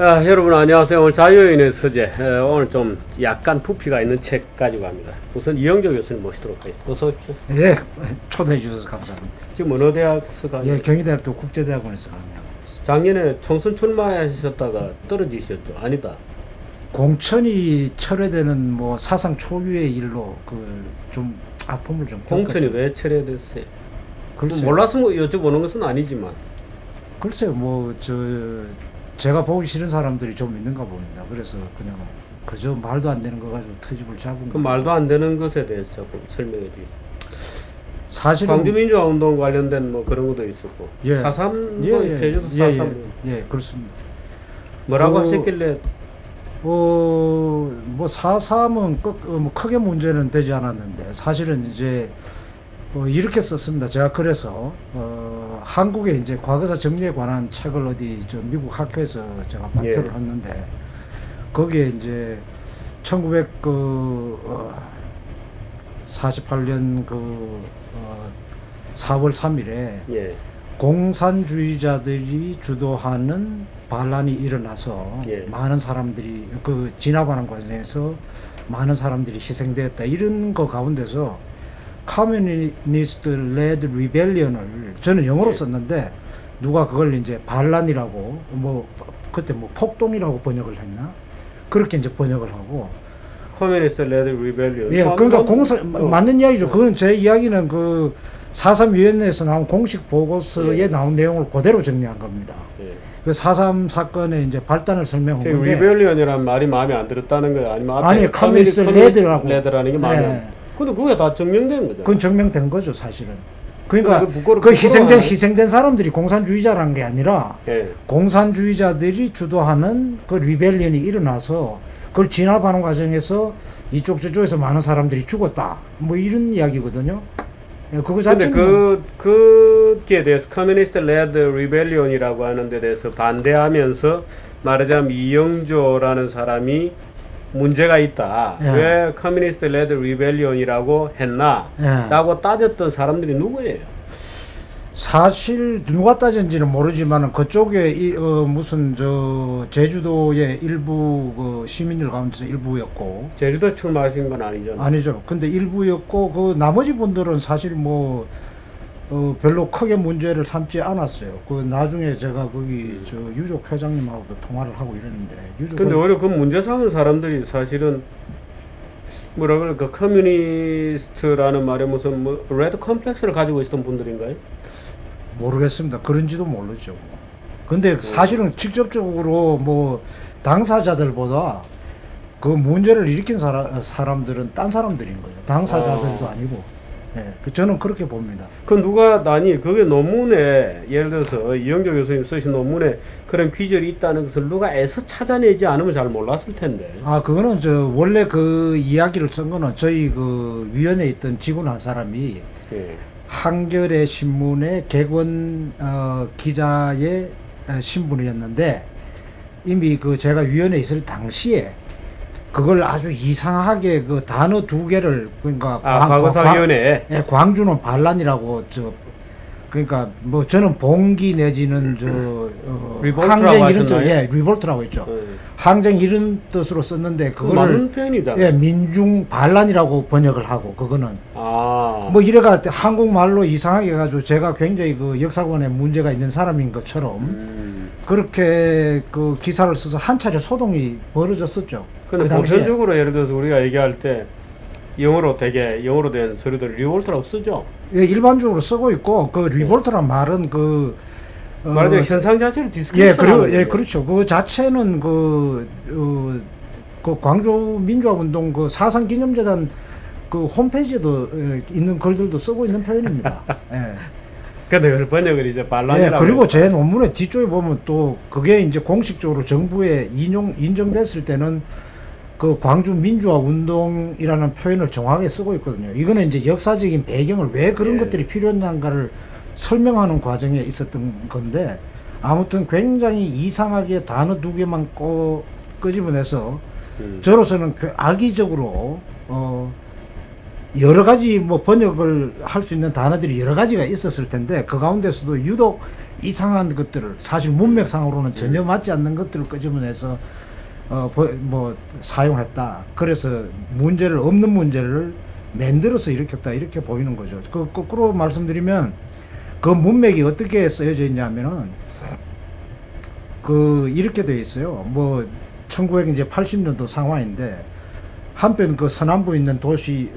여러분 안녕하세요. 오늘 자유여인의 서재, 오늘 좀 약간 부피가 있는 책 가지고 갑니다. 우선 이영조 교수님 모시도록 하겠습니다. 어서 오십시오. 예, 초대해 주셔서 감사합니다. 지금 어느 대학서 가요? 예, 경희대학교 국제대학원에서 강의하고 있습니다. 작년에 총선 출마하셨다가 떨어지셨죠? 아니다. 공천이 철회되는 뭐 사상 초유의 일로 그 좀 아픔을 좀 공천이 왜 철회됐어요? 글쎄요. 몰라서 뭐 여쭤보는 것은 아니지만. 글쎄요, 뭐 제가 보기 싫은 사람들이 좀 있는가 봅니다. 그래서 그냥 그저 말도 안 되는 거 가지고 트집을 잡은 그 말도 안 되는 것에 대해서 조금 설명해 주시죠. 사실은 광주민주화 운동 관련된 뭐 그런 것도 있었고, 예. 4.3도 제주도 4.3 예, 그렇습니다. 뭐라고 하셨길래? 뭐 4.3은 뭐 크게 문제는 되지 않았는데 사실은 이제 이렇게 썼습니다. 제가 그래서 한국의 이제 과거사 정리에 관한 책을 어디 미국 학교에서 제가 발표를 했는데 거기에 이제 1948년 4월 3일에 공산주의자들이 주도하는 반란이 일어나서 많은 사람들이 진압하는 과정에서 많은 사람들이 희생되었다, 이런 거 가운데서 커뮤니스트 레드 리벨리언을 저는 영어로 썼는데 누가 그걸 이제 반란이라고 그때 폭동이라고 번역을 했나, 그렇게 이제 번역을 하고 커뮤니스트 레드 리벨리언. 예, 그러니까 맞는 이야기죠. 그건 제 이야기는 그 4.3 위원회에서 나온 공식 보고서에 나온 내용을 그대로 정리한 겁니다. 그 4.3 사건의 이제 발단을 설명한 건데. 리벨리언이라는 말이 마음에 안 들었다는 거예요? 아니면 앞에 아니, 커뮤니스트 레드라는 게 마음에. 근데 그게 다 증명된 거죠. 그건 증명된 거죠, 사실은. 그러니까 그 희생된 사람들이 공산주의자라는 게 아니라 공산주의자들이 주도하는 그 리벨리언이 일어나서 그걸 진압하는 과정에서 이쪽 저쪽에서 많은 사람들이 죽었다, 뭐 이런 이야기거든요. 그거 자체는 근데 그게 대해서 커뮤니스트 레드 리벨리언이라고 하는 데 대해서 반대하면서 말하자면 이영조라는 사람이 문제가 있다. 왜 커뮤니스트 레드 리벨리언이라고 했나? 라고 따졌던 사람들이 누구예요? 사실 누가 따졌는지는 모르지만 그쪽에 무슨 제주도의 일부 시민들 가운데서 일부였고. 제주도 출마하신 건 아니죠? 아니죠. 근데 일부였고 그 나머지 분들은 사실 별로 크게 문제를 삼지 않았어요. 그 나중에 제가 거기 유족 회장님하고도 통화를 하고 이랬는데. 근데 오히려 그 문제 삼은 사람들이 사실은 뭐라 그럴까, 커뮤니스트라는 말에 무슨 레드 컴플렉스를 가지고 있었던 분들인가요? 모르겠습니다. 그런지도 모르죠. 근데 사실은 직접적으로 당사자들보다 그 문제를 일으킨 사람들은 딴 사람들인 거예요. 당사자들도 아니고. 저는 그렇게 봅니다. 그게 논문에, 예를 들어서 이영조 교수님 쓰신 논문에 그런 귀절이 있다는 것을 누가 애써 찾아내지 않으면 잘 몰랐을 텐데. 그거는 원래 그 이야기를 쓴 거는 저희 그 위원회에 있던 직원 한 사람이 한겨레 신문의 객원 기자의 신분이었는데, 이미 제가 위원회에 있을 당시에 그걸 아주 이상하게 그 단어 두 개를, 그러니까 과거사위원회 광주는 반란이라고 그러니까 저는 봉기 내지는 항쟁 이런 뜻, 리볼트라고 했죠. 항쟁 이런 뜻으로 썼는데 그거를 맞는 표현이잖아요. 민중 반란이라고 번역을 하고, 그거는 이래가 한국말로 이상하게 해가지고 제가 굉장히 그 역사관에 문제가 있는 사람인 것처럼 그렇게 그 기사를 써서 한 차례 소동이 벌어졌었죠. 근데 보편적으로 예를 들어서 우리가 얘기할 때 영어로 된 서류들 리볼트라고 쓰죠. 일반적으로 쓰고 있고, 그 리볼트란 말은 말하자면 현상 자체를 디스크립션. 그렇죠. 그 자체는 그 광주 민주화 운동 그 사상기념재단 그 홈페이지에도 있는 글들도 쓰고 있는 표현입니다. 근데 그 번역을 이제 반란이라고. 그리고 제 논문의 뒤쪽에 보면 또 그게 이제 공식적으로 정부에 인정됐을 때는 그 광주 민주화 운동이라는 표현을 정확하게 쓰고 있거든요. 이거는 이제 역사적인 배경을 왜 그런 것들이 필요한가를 설명하는 과정에 있었던 건데, 아무튼 굉장히 이상하게 단어 두 개만 끄집어내서 저로서는 악의적으로 여러 가지 번역을 할 수 있는 단어들이 여러 가지가 있었을 텐데 그 가운데서도 유독 이상한 것들을 사실 문맥상으로는 전혀 맞지 않는 것들을 끄집어내서 뭐 사용했다. 그래서 문제를 없는 문제를 만들어서 일으켰다 이렇게 보이는 거죠. 그 거꾸로 말씀드리면 그 문맥이 어떻게 쓰여져 있냐면은 그 이렇게 돼 있어요. 뭐 1980년도 상황인데 한편 그 서남부에 있는 도시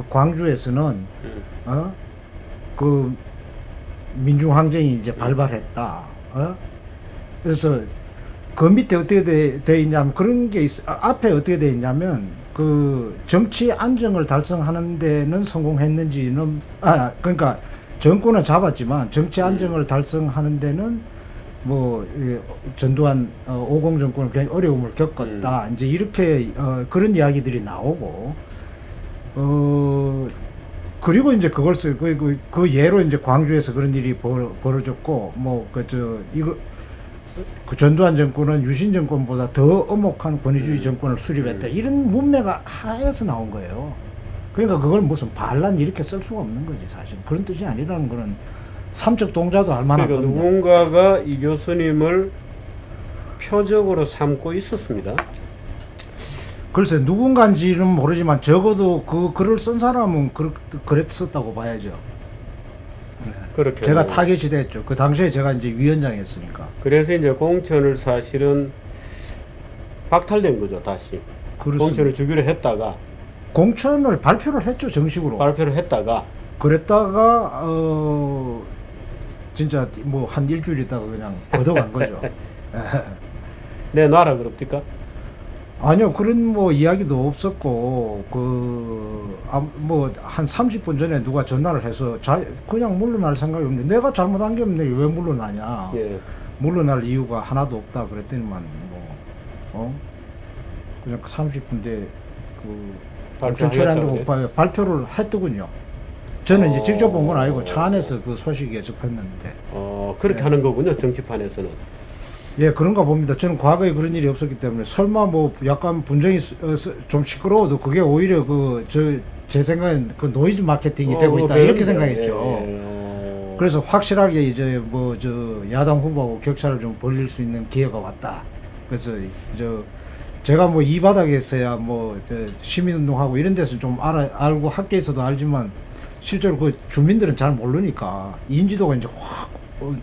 광주에서는 그 민중항쟁이 이제 발발했다. 그래서 그 밑에 어떻게 돼 있냐면 그런 게 앞에 어떻게 돼 있냐면 그 정치 안정을 달성하는 데는 성공했는지는 그러니까 정권은 잡았지만 정치 안정을 달성하는 데는 뭐 전두환 50 정권은 굉장히 어려움을 겪었다. 이제 이렇게 그런 이야기들이 나오고 그리고 이제 그걸 그 예로 이제 광주에서 그런 일이 벌어졌고 뭐 그 전두환 정권은 유신 정권보다 더 엄혹한 권위주의 정권을 수립했다. 이런 문맥 하에서 나온 거예요. 그러니까 그걸 무슨 반란 이렇게 쓸 수가 없는 거지 사실. 그런 뜻이 아니라는 거는 삼척 동자도 알만한 그러니까 누군가가 이 교수님을 표적으로 삼고 있었습니다. 글쎄 누군가인지는 모르지만 적어도 그 글을 쓴 사람은 그랬었다고 봐야죠. 그렇게 제가 타겟이 됐죠. 그 당시에 제가 이제 위원장이었으니까. 그래서 이제 공천을 사실은 박탈된 거죠. 다시 그렇습니다. 공천을 주기로 했다가 공천을 발표를 했죠. 정식으로 발표를 했다가 그랬다가 진짜 뭐 한 일주일 있다가 그냥 걷어간 거죠. 내놔라 그럽니까? 아니요, 그런 뭐 이야기도 없었고, 뭐 한 30분 전에 누가 전화를 해서 그냥 물러날 생각이 없는데, 내가 잘못한 게 없네, 왜 물러나냐. 예. 물러날 이유가 하나도 없다 그랬더니만, 그냥 30분 뒤에 공천 처리한다고 발표를 했더군요. 저는 이제 직접 본 건 아니고 차 안에서 그 소식에 접했는데. 그렇게 하는 거군요, 정치판에서는. 예, 그런가 봅니다. 저는 과거에 그런 일이 없었기 때문에 설마 뭐 약간 분쟁이 좀 시끄러워도 그게 오히려 제 생각엔 그 노이즈 마케팅이 되고 있다 이렇게 생각했죠. 그래서 확실하게 이제 뭐 야당 후보하고 격차를 좀 벌릴 수 있는 기회가 왔다. 그래서 제가 뭐 이 바닥에서야 뭐 시민운동하고 이런 데서 좀 알고 학계에서도 알지만 실제로 그 주민들은 잘 모르니까 인지도가 이제 확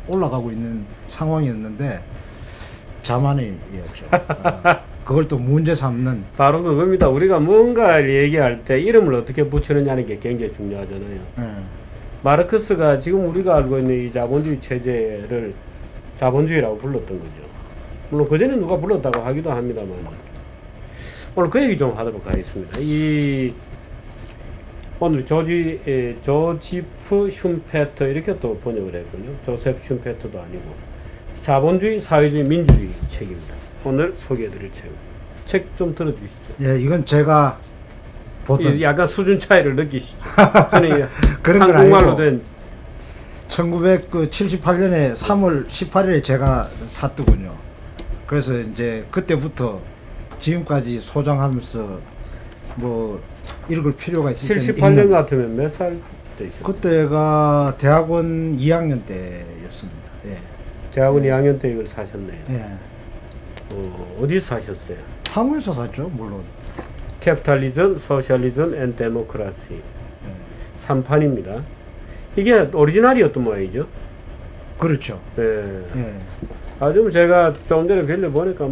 올라가고 있는 상황이었는데 자만이었죠. 그걸 또 문제 삼는. 바로 그겁니다. 우리가 뭔가를 얘기할 때 이름을 어떻게 붙이느냐는 게 굉장히 중요하잖아요. 마르크스가 지금 우리가 알고 있는 이 자본주의 체제를 자본주의라고 불렀던 거죠. 물론 그전에 누가 불렀다고 하기도 합니다만 오늘 그 얘기 좀 하도록 하겠습니다. 오늘 조지프 슌페터 이렇게 또 번역을 했군요. 조셉 슌페터도 아니고 자본주의, 사회주의, 민주주의 책입니다. 오늘 소개해드릴 책 좀 들어주시죠. 예, 이건 제가 보던 약간 수준 차이를 느끼시죠. 저는 그런 한국말로 된 1978년에 3월 18일에 제가 샀더군요. 그래서 이제 그때부터 지금까지 소장하면서 뭐 읽을 필요가 있을 때 78년 같으면 몇 살 되셨어요? 그때가 대학원 2학년 때였습니다. 예. 대학원 2학년 때 이걸 사셨네요. 예. 어디서 사셨어요? 한국에서 샀죠, 물론. 캐피탈리즘, 소셜리즘 앤 데모크라시. 3판입니다. 이게 오리지널이었던 모양이죠? 그렇죠. 예. 예. 아주 제가 좀 전에 빌려보니까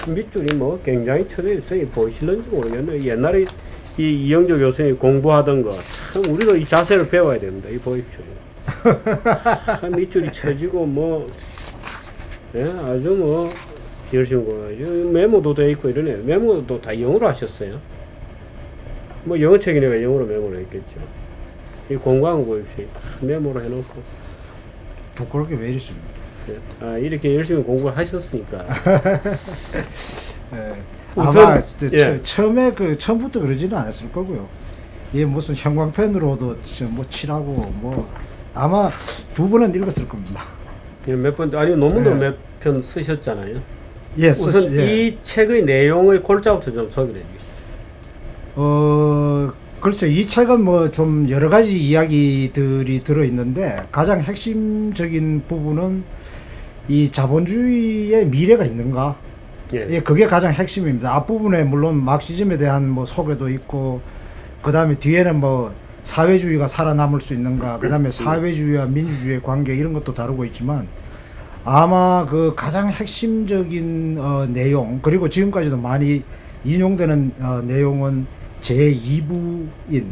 밑줄이 굉장히 쳐져 있어요. 보이실런지 모르겠네요. 옛날에 이 이영조 교수님이 공부하던 거, 참 우리도 이 자세를 배워야 됩니다. 이 보십시오. 밑줄이 쳐지고 예, 아주 열심히 공부하죠. 메모도 돼 있고 이러네요. 메모도 다 영어로 하셨어요. 영어 책이니까 영어로 메모를 했겠죠. 이 공부한 거 보십시오. 메모로 해놓고. 부끄럽게 왜 이러십니까? 이렇게 열심히 공부를 하셨으니까. 예. 우선, 아마 처음에 처음부터 그러지는 않았을 거고요. 예, 무슨 형광펜으로도 칠하고 아마 2번은 읽었을 겁니다. 몇 번, 논문도 몇 편 쓰셨잖아요. 예, 우선 이 책의 내용의 골자부터 좀 소개해 주시죠. 글쎄, 이 책은 뭐 좀 여러 가지 이야기들이 들어있는데 가장 핵심적인 부분은 이 자본주의의 미래가 있는가? 예, 그게 가장 핵심입니다. 앞부분에 물론 막시즘에 대한 뭐 소개도 있고, 그 다음에 뒤에는 뭐 사회주의가 살아남을 수 있는가, 그 다음에 사회주의와 민주주의의 관계 이런 것도 다루고 있지만, 아마 그 가장 핵심적인 내용, 그리고 지금까지도 많이 인용되는 내용은 제2부인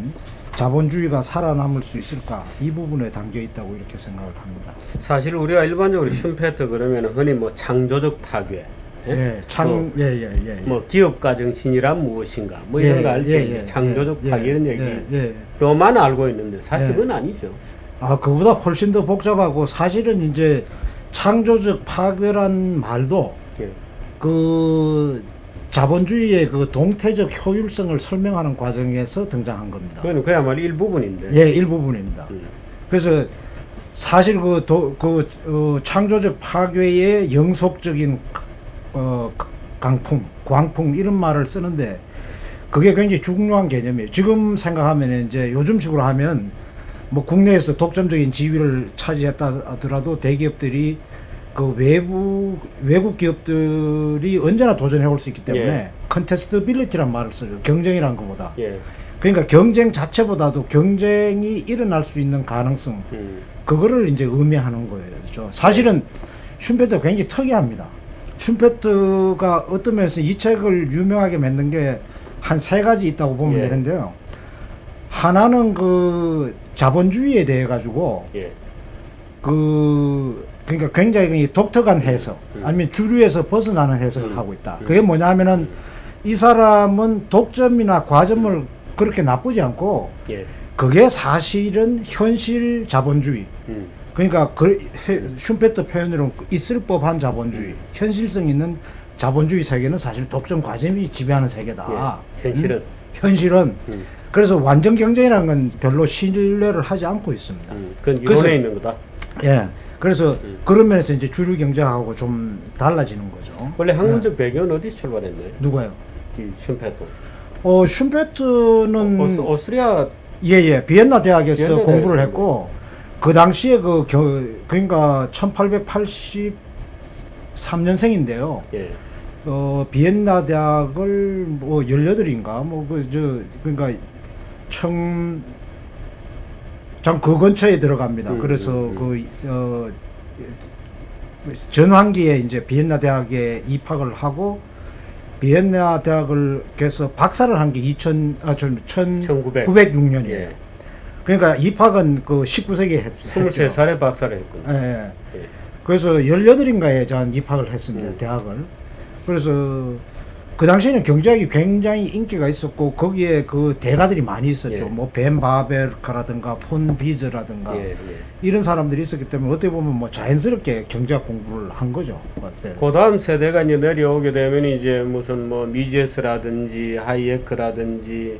자본주의가 살아남을 수 있을까, 이 부분에 담겨 있다고 이렇게 생각을 합니다. 사실 우리가 일반적으로 슈페트 그러면 흔히 뭐 창조적 파괴, 뭐 기업가 정신이란 무엇인가, 뭐 이런 거 알 때 창조적 파괴 이런 얘기로만 알고 있는데 사실 그건 아니죠. 아, 그보다 훨씬 더 복잡하고, 사실은 이제 창조적 파괴란 말도 그 자본주의의 그 동태적 효율성을 설명하는 과정에서 등장한 겁니다. 그건 그야말로 일부분인데. 예, 일부분입니다. 그래서 사실 창조적 파괴의 영속적인 광풍 이런 말을 쓰는데, 그게 굉장히 중요한 개념이에요. 지금 생각하면 이제 요즘식으로 하면 뭐 국내에서 독점적인 지위를 차지했다 하더라도 대기업들이 그 외국 기업들이 언제나 도전해 올 수 있기 때문에 컨테스트빌리티란 말을 써요. 경쟁이란 것보다. 그러니까 경쟁 자체보다도 경쟁이 일어날 수 있는 가능성, 그거를 이제 의미하는 거예요. 그렇죠? 사실은 슈페트가 굉장히 특이합니다. 슈페트가 어떤 면에서 이 책을 유명하게 만든 게 한 3가지 있다고 보면 되는데요. 하나는 그 자본주의에 대해 가지고 그러니까 굉장히 독특한 해석, 아니면 주류에서 벗어나는 해석을 하고 있다. 그게 뭐냐 하면은 이 사람은 독점이나 과점을 그렇게 나쁘지 않고, 그게 사실은 현실 자본주의, 그러니까 슈페트 표현으로 있을 법한 자본주의, 현실성 있는 자본주의 세계는 사실 독점 과점이 지배하는 세계다. 현실은. 그래서 완전 경쟁이라는 건 별로 신뢰를 하지 않고 있습니다. 그건 이론에 있는 거다. 예. 그래서 그런 면에서 이제 주류 경제하고 좀 달라지는 거죠. 원래 학문적 배경은 어디서 출발했나요? 누가요? 이 슈페트. 슈페트는 오스트리아. 비엔나 대학에서 공부를 했고, 그 당시에 그러니까 1883년생인데요. 비엔나 대학을 뭐 18인가 그러니까 그 근처에 들어갑니다. 그래서 전환기에 이제 비엔나 대학에 입학을 하고, 비엔나 대학을 해서 박사를 한 게 1906년이에요. 그러니까 입학은 그 19세기에 했죠. 23살에 박사를 했군요. 그래서 18인가에 전 입학을 했습니다. 대학을. 그래서 그 당시에는 경제학이 굉장히 인기가 있었고, 거기에 그 대가들이 많이 있었죠. 뭐 벤 바베르카라든가 폰 비즈라든가 이런 사람들이 있었기 때문에 어떻게 보면 뭐 자연스럽게 경제학 공부를 한 거죠. 그 다음 세대가 이제 내려오게 되면 이제 무슨 뭐 미제스라든지 하이에크라든지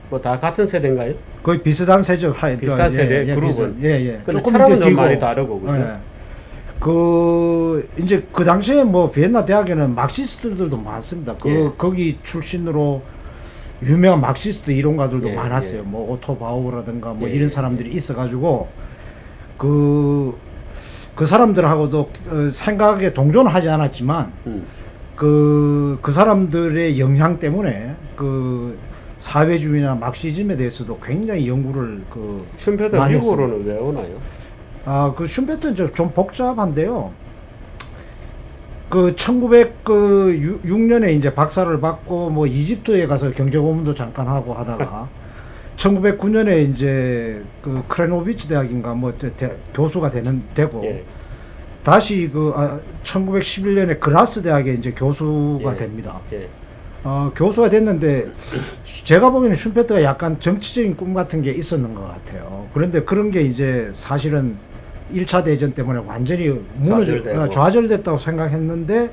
뭐 다 같은 세대인가요? 거의 비슷한 세죠. 비슷한 세대 그룹은. 근데 조금 철학은 좀 많이 다르고, 그죠? 이제 그 당시에 뭐 비엔나 대학에는 막시스트들도 많습니다. 거기 출신으로 유명한 막시스트 이론가들도 많았어요. 뭐 오토 바우라든가 뭐 이런 사람들이 있어가지고 그 사람들하고도 생각에 동조는 하지 않았지만 그 사람들의 영향 때문에 그 사회주의나 막시즘에 대해서도 굉장히 연구를 슈페트 미국으로는 왜 오나요? 그 슈페트는 좀 복잡한데요. 1906년에 이제 박사를 받고 뭐 이집트에 가서 경제 고문도 잠깐 하고 하다가 1909년에 이제 그 크레노비치 대학인가 뭐 교수가 되고 다시 1911년에 그라스 대학에 이제 교수가 됩니다. 교수가 됐는데 제가 보기에는 슈페트가 약간 정치적인 꿈 같은 게 있었는 것 같아요. 그런데 그런 게 이제 사실은 1차 대전 때문에 완전히 좌절됐다고 생각했는데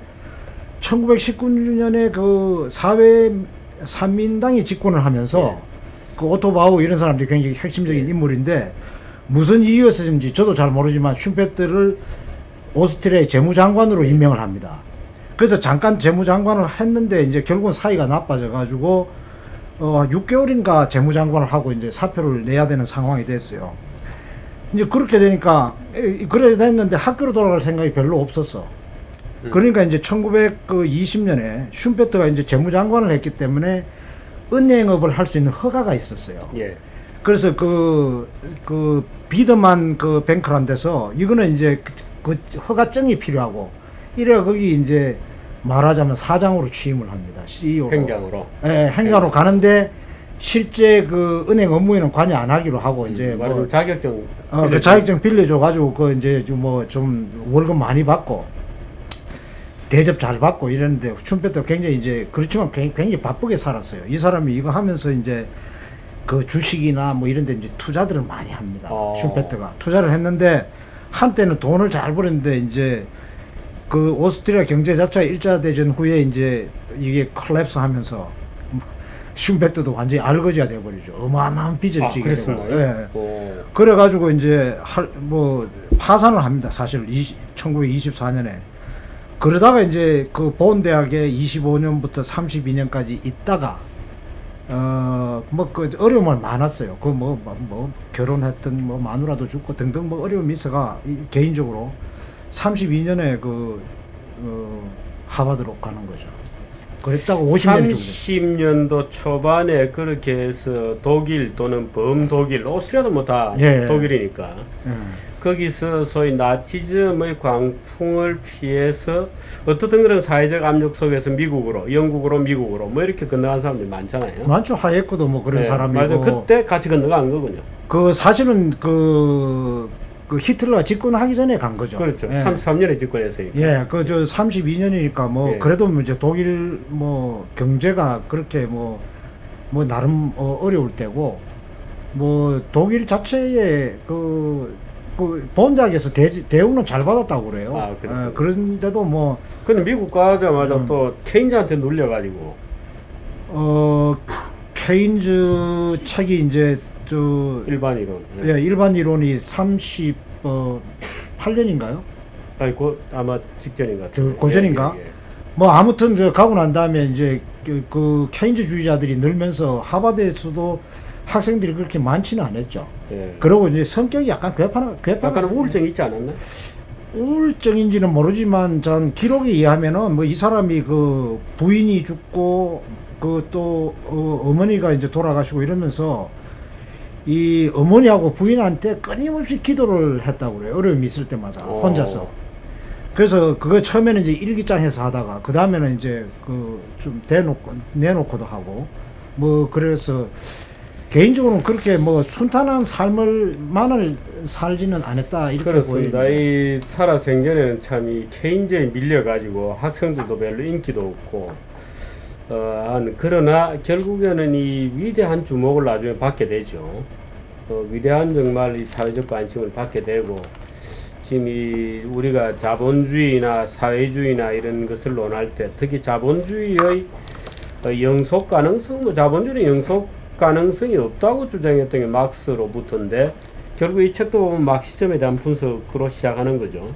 1919년에 그 산민당이 집권을 하면서 그 오토바우 이런 사람들이 굉장히 핵심적인 인물인데 무슨 이유였는지 저도 잘 모르지만 슈페트를 오스트리아의 재무장관으로 임명을 합니다. 그래서 잠깐 재무장관을 했는데 이제 결국은 사이가 나빠져 가지고 6개월인가 재무장관을 하고 이제 사표를 내야 되는 상황이 됐어요. 이제 그렇게 되니까 그래 됐는데 학교로 돌아갈 생각이 별로 없었어. 그러니까 이제 1920년에 슈페트가 이제 재무장관을 했기 때문에 은행업을 할 수 있는 허가가 있었어요. 예. 그래서 그 비더만 그 뱅크란 데서 이거는 이제 그 허가증이 필요하고 이래 거기 이제 말하자면 사장으로 취임을 합니다. CEO로. 행장으로. 예, 행장으로 가는데 실제 그 은행 업무에는 관여 안 하기로 하고 이제 뭐 자격증. 그 자격증 빌려줘 가지고 그 이제 뭐 좀 월급 많이 받고 대접 잘 받고 이랬는데 슈페트가 굉장히 이제 그렇지만 굉장히 바쁘게 살았어요. 이 사람이 이거 하면서 이제 그 주식이나 뭐 이런 데 이제 투자들을 많이 합니다. 슈페트가 투자를 했는데 한때는 돈을 잘 벌었는데 이제 그 오스트리아 경제 자체가 1차 대전 후에 이제 이게 콜랩스 하면서 슈페트도 완전히 알거지가 돼버리죠. 어마어마한 빚을 지게 되고. 예. 그래가지고 이제 뭐 파산을 합니다. 사실 1924년에. 그러다가 이제 그 본 대학에 25년부터 32년까지 있다가 뭐 그 어려움을 많았어요. 그 뭐 결혼했던 뭐 마누라도 죽고 등등 뭐 어려움이 있어가 개인적으로 32년에 하버드로 가는 거죠. 그랬다고 50년 30년도 초반에 그렇게 해서 독일 또는 범독일, 오스트리아도 뭐 다 독일이니까 거기서 소위 나치즘의 광풍을 피해서 어떻든 그런 사회적 압력 속에서 미국으로, 영국으로, 미국으로 뭐 이렇게 건너간 사람들이 많잖아요. 많죠. 하예크도 뭐 그런 사람이고. 맞아요. 그때 같이 건너간 거군요. 그 사실은 그 히틀러가 집권하기 전에 간 거죠. 그렇죠. 33년에 집권했으니까. 예, 그 저 32년이니까 뭐 그래도 이제 독일 뭐 경제가 그렇게 뭐 나름 어려울 때고 뭐 독일 자체의 그 본대학에서 대우는 잘 받았다고 그래요. 그런데도 뭐. 근데 미국 가자마자 또 케인즈한테 눌려가지고. 케인즈 책이 이제 일반 이론. 예, 일반 이론이 38년인가요? 아니, 아마 직전인 것 같아요. 고전인가? 뭐 아무튼 가고 난 다음에 이제 그 케인즈주의자들이 늘면서 하버드에서도 학생들이 그렇게 많지는 않았죠. 그리고 이제 성격이 약간 약간 우울증이 있지 않았나? 우울증인지는 모르지만 전 기록에 의하면은 뭐 이 사람이 그 부인이 죽고 그 또 어머니가 이제 돌아가시고 이러면서 이 어머니하고 부인한테 끊임없이 기도를 했다고 그래요. 어려움이 있을 때마다 혼자서. 그래서 그거 처음에는 이제 일기장에서 하다가 그 다음에는 이제 그 좀 내놓고도 하고 뭐 그래서 개인적으로는 그렇게 뭐 순탄한 삶을 살지는 않았다 이렇게 그렇습니다. 보입니다. 이 살아생전에는 참 이 케인즈에 밀려가지고 학생들도 별로 인기도 없고 그러나 결국에는 이 위대한 주목을 나중에 받게 되죠. 위대한 정말 이 사회적 관심을 받게 되고 지금 우리가 자본주의나 사회주의나 이런 것을 논할 때 특히 자본주의의 영속 가능성, 뭐 자본주의는 영속 가능성이 없다고 주장했던 게 막스로부터인데 결국 이 책도 보면 막시즘에 대한 분석으로 시작하는 거죠.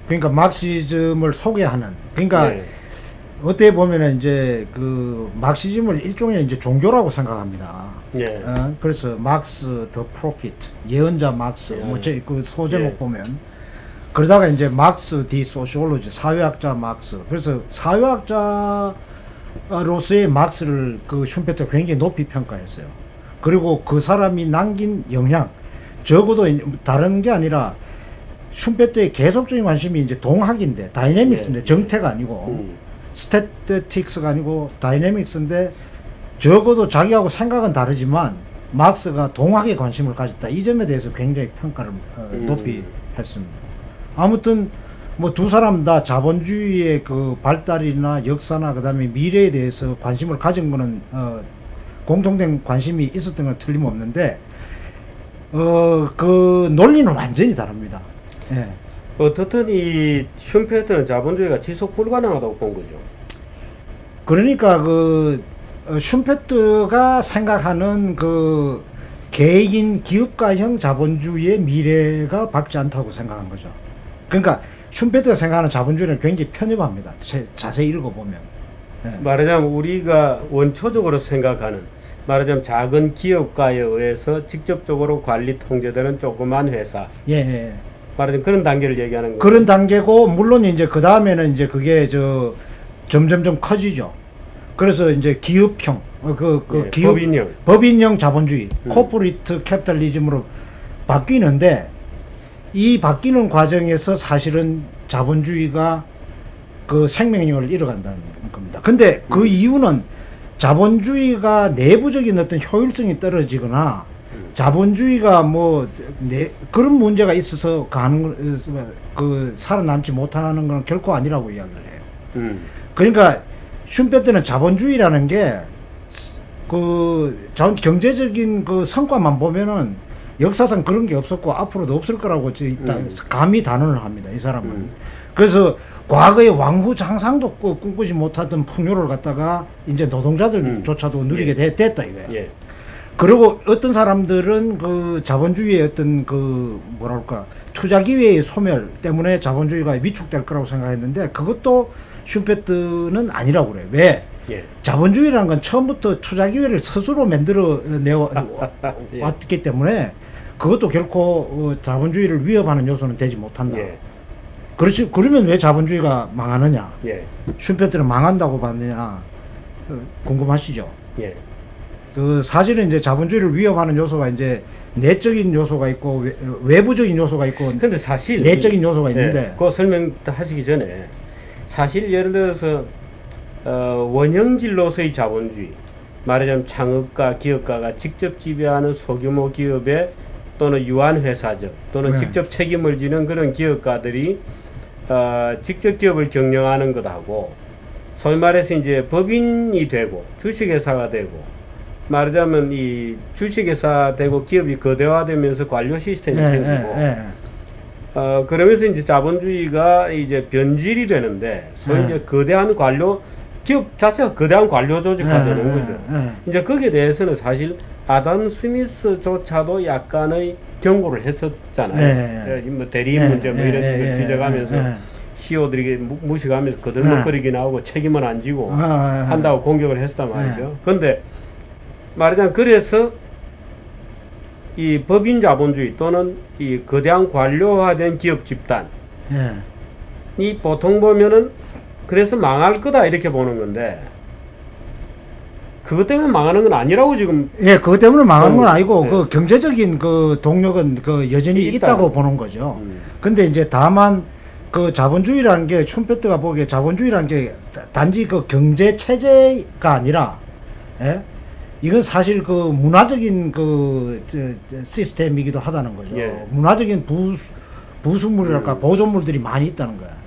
그러니까 막시즘을 소개하는 그러니까 어떻게 보면은 이제 그 막시즘을 일종의 이제 종교라고 생각합니다. 그래서 막스 더 프로핏 예언자 막스 뭐 그 소제목 보면 그러다가 이제 막스 디 소시올로지 사회학자 막스 그래서 사회학자로서의 막스를 그 슈페트가 굉장히 높이 평가했어요. 그리고 그 사람이 남긴 영향 적어도 다른 게 아니라 슈페트의 계속적인 관심이 이제 동학인데 다이내믹스인데 정태가 아니고 스태티틱스가 아니고 다이내믹스인데 적어도 자기하고 생각은 다르지만 막스가 동학에 관심을 가졌다. 이 점에 대해서 굉장히 평가를 높이 했습니다. 아무튼 뭐 두 사람 다 자본주의의 그 발달이나 역사나 그다음에 미래에 대해서 관심을 가진 거는 공통된 관심이 있었던 건 틀림없는데 그 논리는 완전히 다릅니다. 어떻든 이 슈페트는 자본주의가 지속 불가능하다고 본 거죠. 그러니까 그 슈페트가 생각하는 그 개인 기업가형 자본주의의 미래가 밝지 않다고 생각한 거죠. 그러니까 슈페트가 생각하는 자본주의는 굉장히 편협합니다. 자세히 읽어보면. 말하자면 우리가 원초적으로 생각하는 말하자면 작은 기업가에 의해서 직접적으로 관리 통제되는 조그만 회사. 예, 예. 말하자면 그런 단계를 얘기하는 거예요. 그런 단계고, 물론 이제 그 다음에는 이제 그게 점점점 커지죠. 그래서 이제 기업형, 예, 법인형. 법인형 자본주의, 코퍼레이트 캐피탈리즘으로 바뀌는데, 이 바뀌는 과정에서 사실은 자본주의가 그 생명력을 잃어간다는 겁니다. 근데 그 이유는 자본주의가 내부적인 어떤 효율성이 떨어지거나 자본주의가 그런 문제가 있어서 살아남지 못하는 건 결코 아니라고 이야기를 해요. 그러니까 슈페트는 자본주의라는 게 경제적인 그 성과만 보면은 역사상 그런 게 없었고 앞으로도 없을 거라고 감히 단언을 합니다. 이 사람은. 그래서 과거에 왕후 장상도 꿈꾸지 못하던 풍요를 갖다가 이제 노동자들조차도 누리게 됐다 이거예요. 예. 그리고 어떤 사람들은 그 자본주의의 어떤 투자 기회의 소멸 때문에 자본주의가 위축될 거라고 생각했는데 그것도 슈페트는 아니라고 그래요. 왜? 예. 자본주의라는 건 처음부터 투자 기회를 스스로 만들어 왔기 때문에 그것도 결코 자본주의를 위협하는 요소는 되지 못한다. 예. 그렇지. 그러면 왜 자본주의가 망하느냐? 예. 슈페트는 망한다고 봤느냐? 궁금하시죠? 예. 사실은 이제 자본주의를 위협하는 요소가 이제 내적인 요소가 있고 외부적인 요소가 있고 근데 사실 내적인 요소가 있는데 그 설명하시기 전에 사실 예를 들어서 원형질로서의 자본주의 말하자면 창업가 기업가가 직접 지배하는 소규모 기업의 또는 유한회사적 또는 직접 책임을 지는 그런 기업가들이 직접 기업을 경영하는 것하고 소위 말해서 이제 법인이 되고 주식회사가 되고 말하자면 이 주식회사 되고 기업이 거대화되면서 관료 시스템이 생기고 그러면서 이제 자본주의가 이제 변질이 되는데 소위 이제 거대한 관료 기업 자체가 거대한 관료 조직화되는 거죠. 이제 거기에 대해서는 사실 아담 스미스조차도 약간의 경고를 했었잖아요. 뭐 대리인 문제 뭐 이런 걸 지적하면서 CEO들이 무식하면서 거들먹거리기 나오고 책임을 안 지고 한다고 공격을 했단 말이죠. 그런데 말하자면 그래서 이 법인 자본주의 또는 이 거대한 관료화된 기업 집단이 보통 보면은 그래서 망할 거다 이렇게 보는 건데 그것 때문에 망하는 건 아니라고 지금. 예, 그것 때문에 망하는 건 아니고 그 경제적인 그 동력은 여전히 있다고 보는 거죠. 근데 이제 다만 그 자본주의라는 게 슈페트가 보기에 자본주의라는 게 단지 그 경제 체제가 아니라 이건 사실 그 문화적인 시스템이기도 하다는 거죠. 예. 문화적인 부수물이랄까 보존물들이 많이 있다는 거야.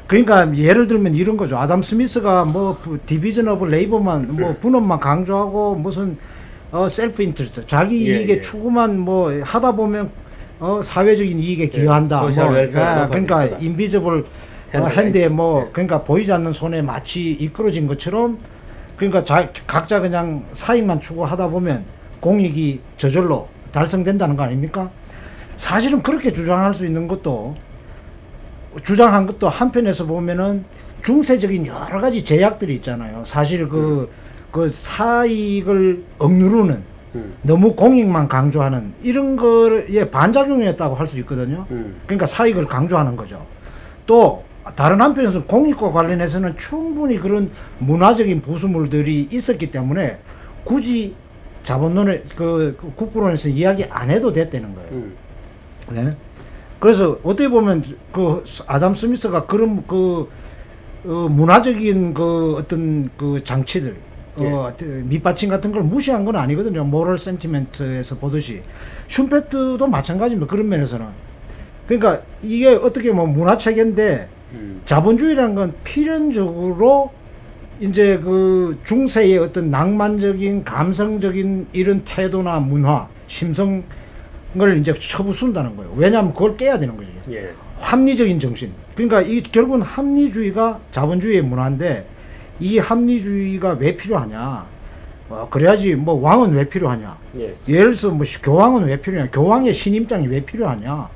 그러니까 예를 들면 이런 거죠. 아담 스미스가 디비전 오브 레이버만 분업만 강조하고 무슨 셀프 인트레스트 자기 이익의 추구만 하다 보면 사회적인 이익에 기여한다. 그러니까 인비저블 핸드에 그러니까 보이지 않는 손에 마치 이끌어진 것처럼 그러니까 각자 그냥 사익만 추구하다 보면 공익이 저절로 달성된다는 거 아닙니까? 사실은 그렇게 주장할 수 있는 것도 주장한 것도 한편에서 보면은 중세적인 여러 가지 제약들이 있잖아요. 사실 그 사익을 억누르는 너무 공익만 강조하는 이런 거에 반작용이었다고 할 수 있거든요. 그러니까 사익을 강조하는 거죠. 또 다른 한편에서 공익과 관련해서는 충분히 그런 문화적인 부수물들이 있었기 때문에 굳이 자본론의 국부론에서 이야기 안 해도 됐다는 거예요. 네? 그래서 어떻게 보면 아담 스미스가 그런 문화적인 어떤 장치들 밑받침 같은 걸 무시한 건 아니거든요. 모럴 센티멘트에서 보듯이 슈페트도 마찬가지입니다. 그런 면에서는. 그러니까 이게 어떻게 문화 체계인데 자본주의라는 건 필연적으로 이제 중세의 어떤 낭만적인 감성적인 이런 태도나 문화 심성을 이제 쳐부순다는 거예요. 왜냐하면 그걸 깨야 되는 거죠. 예. 합리적인 정신. 그러니까 결국은 합리주의가 자본주의의 문화인데 이 합리주의가 왜 필요하냐? 그래야지 왕은 왜 필요하냐? 예. 예를 들어서 교황은 왜 필요하냐? 교황의 신임장이 왜 필요하냐?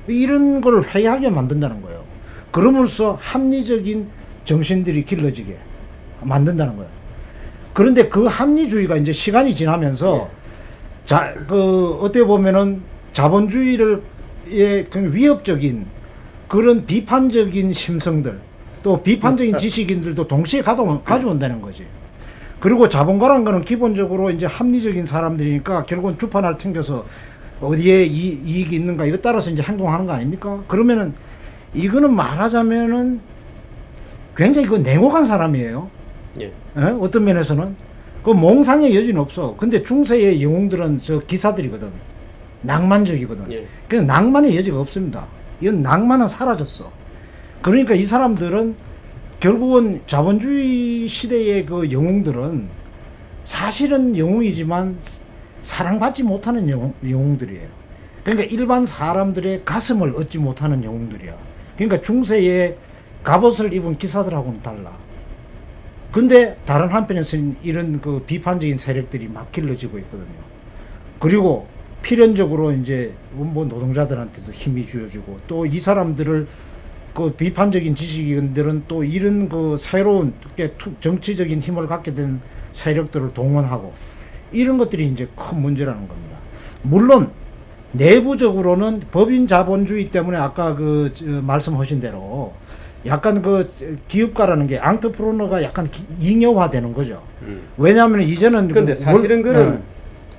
이런 걸 회의하게 만든다는 거예요. 그러면서 합리적인 정신들이 길러지게 만든다는 거예요. 그런데 그 합리주의가 이제 시간이 지나면서 어떻게 보면은 자본주의를 위협적인 그런 비판적인 심성들 또 비판적인 지식인들도 동시에 가져온다는 거지. 그리고 자본가라는 거는 기본적으로 이제 합리적인 사람들이니까 결국은 주판을 튕겨서 어디에 이익이 있는가 이거 따라서 이제 행동하는 거 아닙니까? 그러면은 이거는 말하자면은 굉장히 그 냉혹한 사람이에요. 예. 어떤 면에서는 그 몽상의 여지는 없어. 근데 중세의 영웅들은 저 기사들이거든. 낭만적이거든. 예. 그래서 낭만의 여지가 없습니다. 이건 낭만은 사라졌어. 그러니까 이 사람들은 결국은 자본주의 시대의 그 영웅들은 사실은 영웅이지만 사랑받지 못하는 영웅들이에요. 그러니까 일반 사람들의 가슴을 얻지 못하는 영웅들이야. 그러니까 중세의 갑옷을 입은 기사들하고는 달라. 근데 다른 한편에서는 이런 그 비판적인 세력들이 막 길러지고 있거든요. 그리고 필연적으로 이제 뭐 노동자들한테도 힘이 주어지고 또 이 사람들을 그 비판적인 지식인들은 또 이런 그 새로운 정치적인 힘을 갖게 된 세력들을 동원하고 이런 것들이 이제 큰 문제라는 겁니다. 물론 내부적으로는 법인 자본주의 때문에 아까 말씀하신 대로 약간 기업가라는 게 앙트프로너가 약간 잉여화되는 거죠. 왜냐하면 이제는 근데 사실은 그는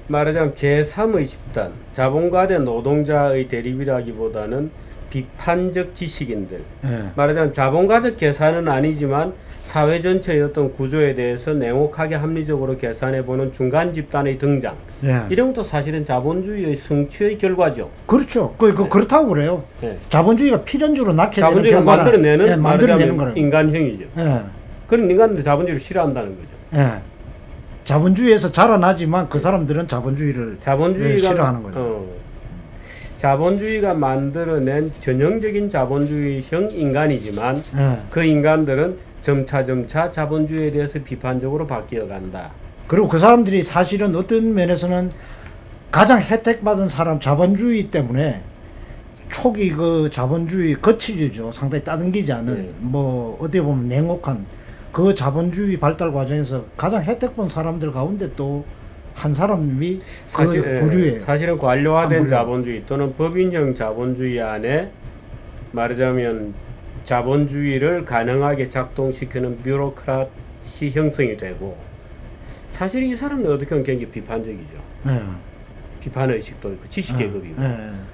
말하자면 제3의 집단, 자본가 대 노동자의 대립이라기보다는 비판적 지식인들. 말하자면 자본가적 계산은 아니지만 사회 전체의 어떤 구조에 대해서 냉혹하게 합리적으로 계산해보는 중간 집단의 등장. 이런 것도 사실은 자본주의의 성취의 결과죠. 그렇죠. 그렇다고 그래요. 자본주의가 필연적으로 낳게 되는 자본주의가 만들어내는 거는 인간형이죠. 그런 인간들이 자본주의를 싫어한다는 거죠. 자본주의에서 자라나지만 그 사람들은 자본주의가 싫어하는 거죠. 자본주의가 만들어낸 전형적인 자본주의형 인간이지만 그 인간들은 점차 자본주의에 대해서 비판적으로 바뀌어간다. 그리고 그 사람들이 사실은 어떤 면에서는 가장 혜택받은 사람 자본주의 때문에 초기 그 자본주의 거칠죠. 상당히 따듬기지 않은 뭐 어떻게 보면 냉혹한 그 자본주의 발달 과정에서 가장 혜택 본 사람들 가운데 또 한 사람이 부류예요. 사실은 관료화된 자본주의 또는 법인형 자본주의 안에 말하자면 자본주의를 가능하게 작동시키는 뷰로크라시 형성이 되고 사실 이 사람은 어떻게 보면 굉장히 비판적이죠. 비판의식도 있고 지식계급이고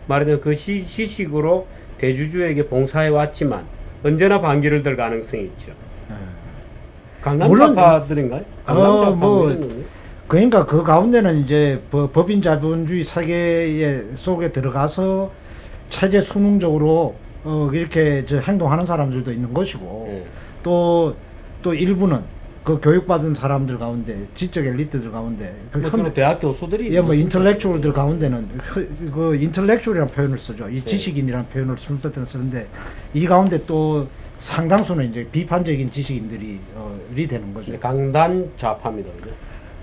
말하자면 그 지식으로 대주주에게 봉사해 왔지만 언제나 반기를 들 가능성이 있죠. 강남좌파들인가요? 그러니까 그 가운데는 이제 법인 자본주의 세계 속에 들어가서 체제 수능적으로 이렇게 행동하는 사람들도 있는 것이고 또 일부는 그 교육받은 사람들 가운데 지적 엘리트들 가운데 대학 교수들이 뭐 인텔렉추얼들 가운데는 그 인텔렉추얼이라는 표현을 쓰죠. 이 지식인이라는 표현을 쓰는데 이 가운데 또 상당수는 이제 비판적인 지식인들이 되는 거죠. 강단 좌파입니다. 그죠?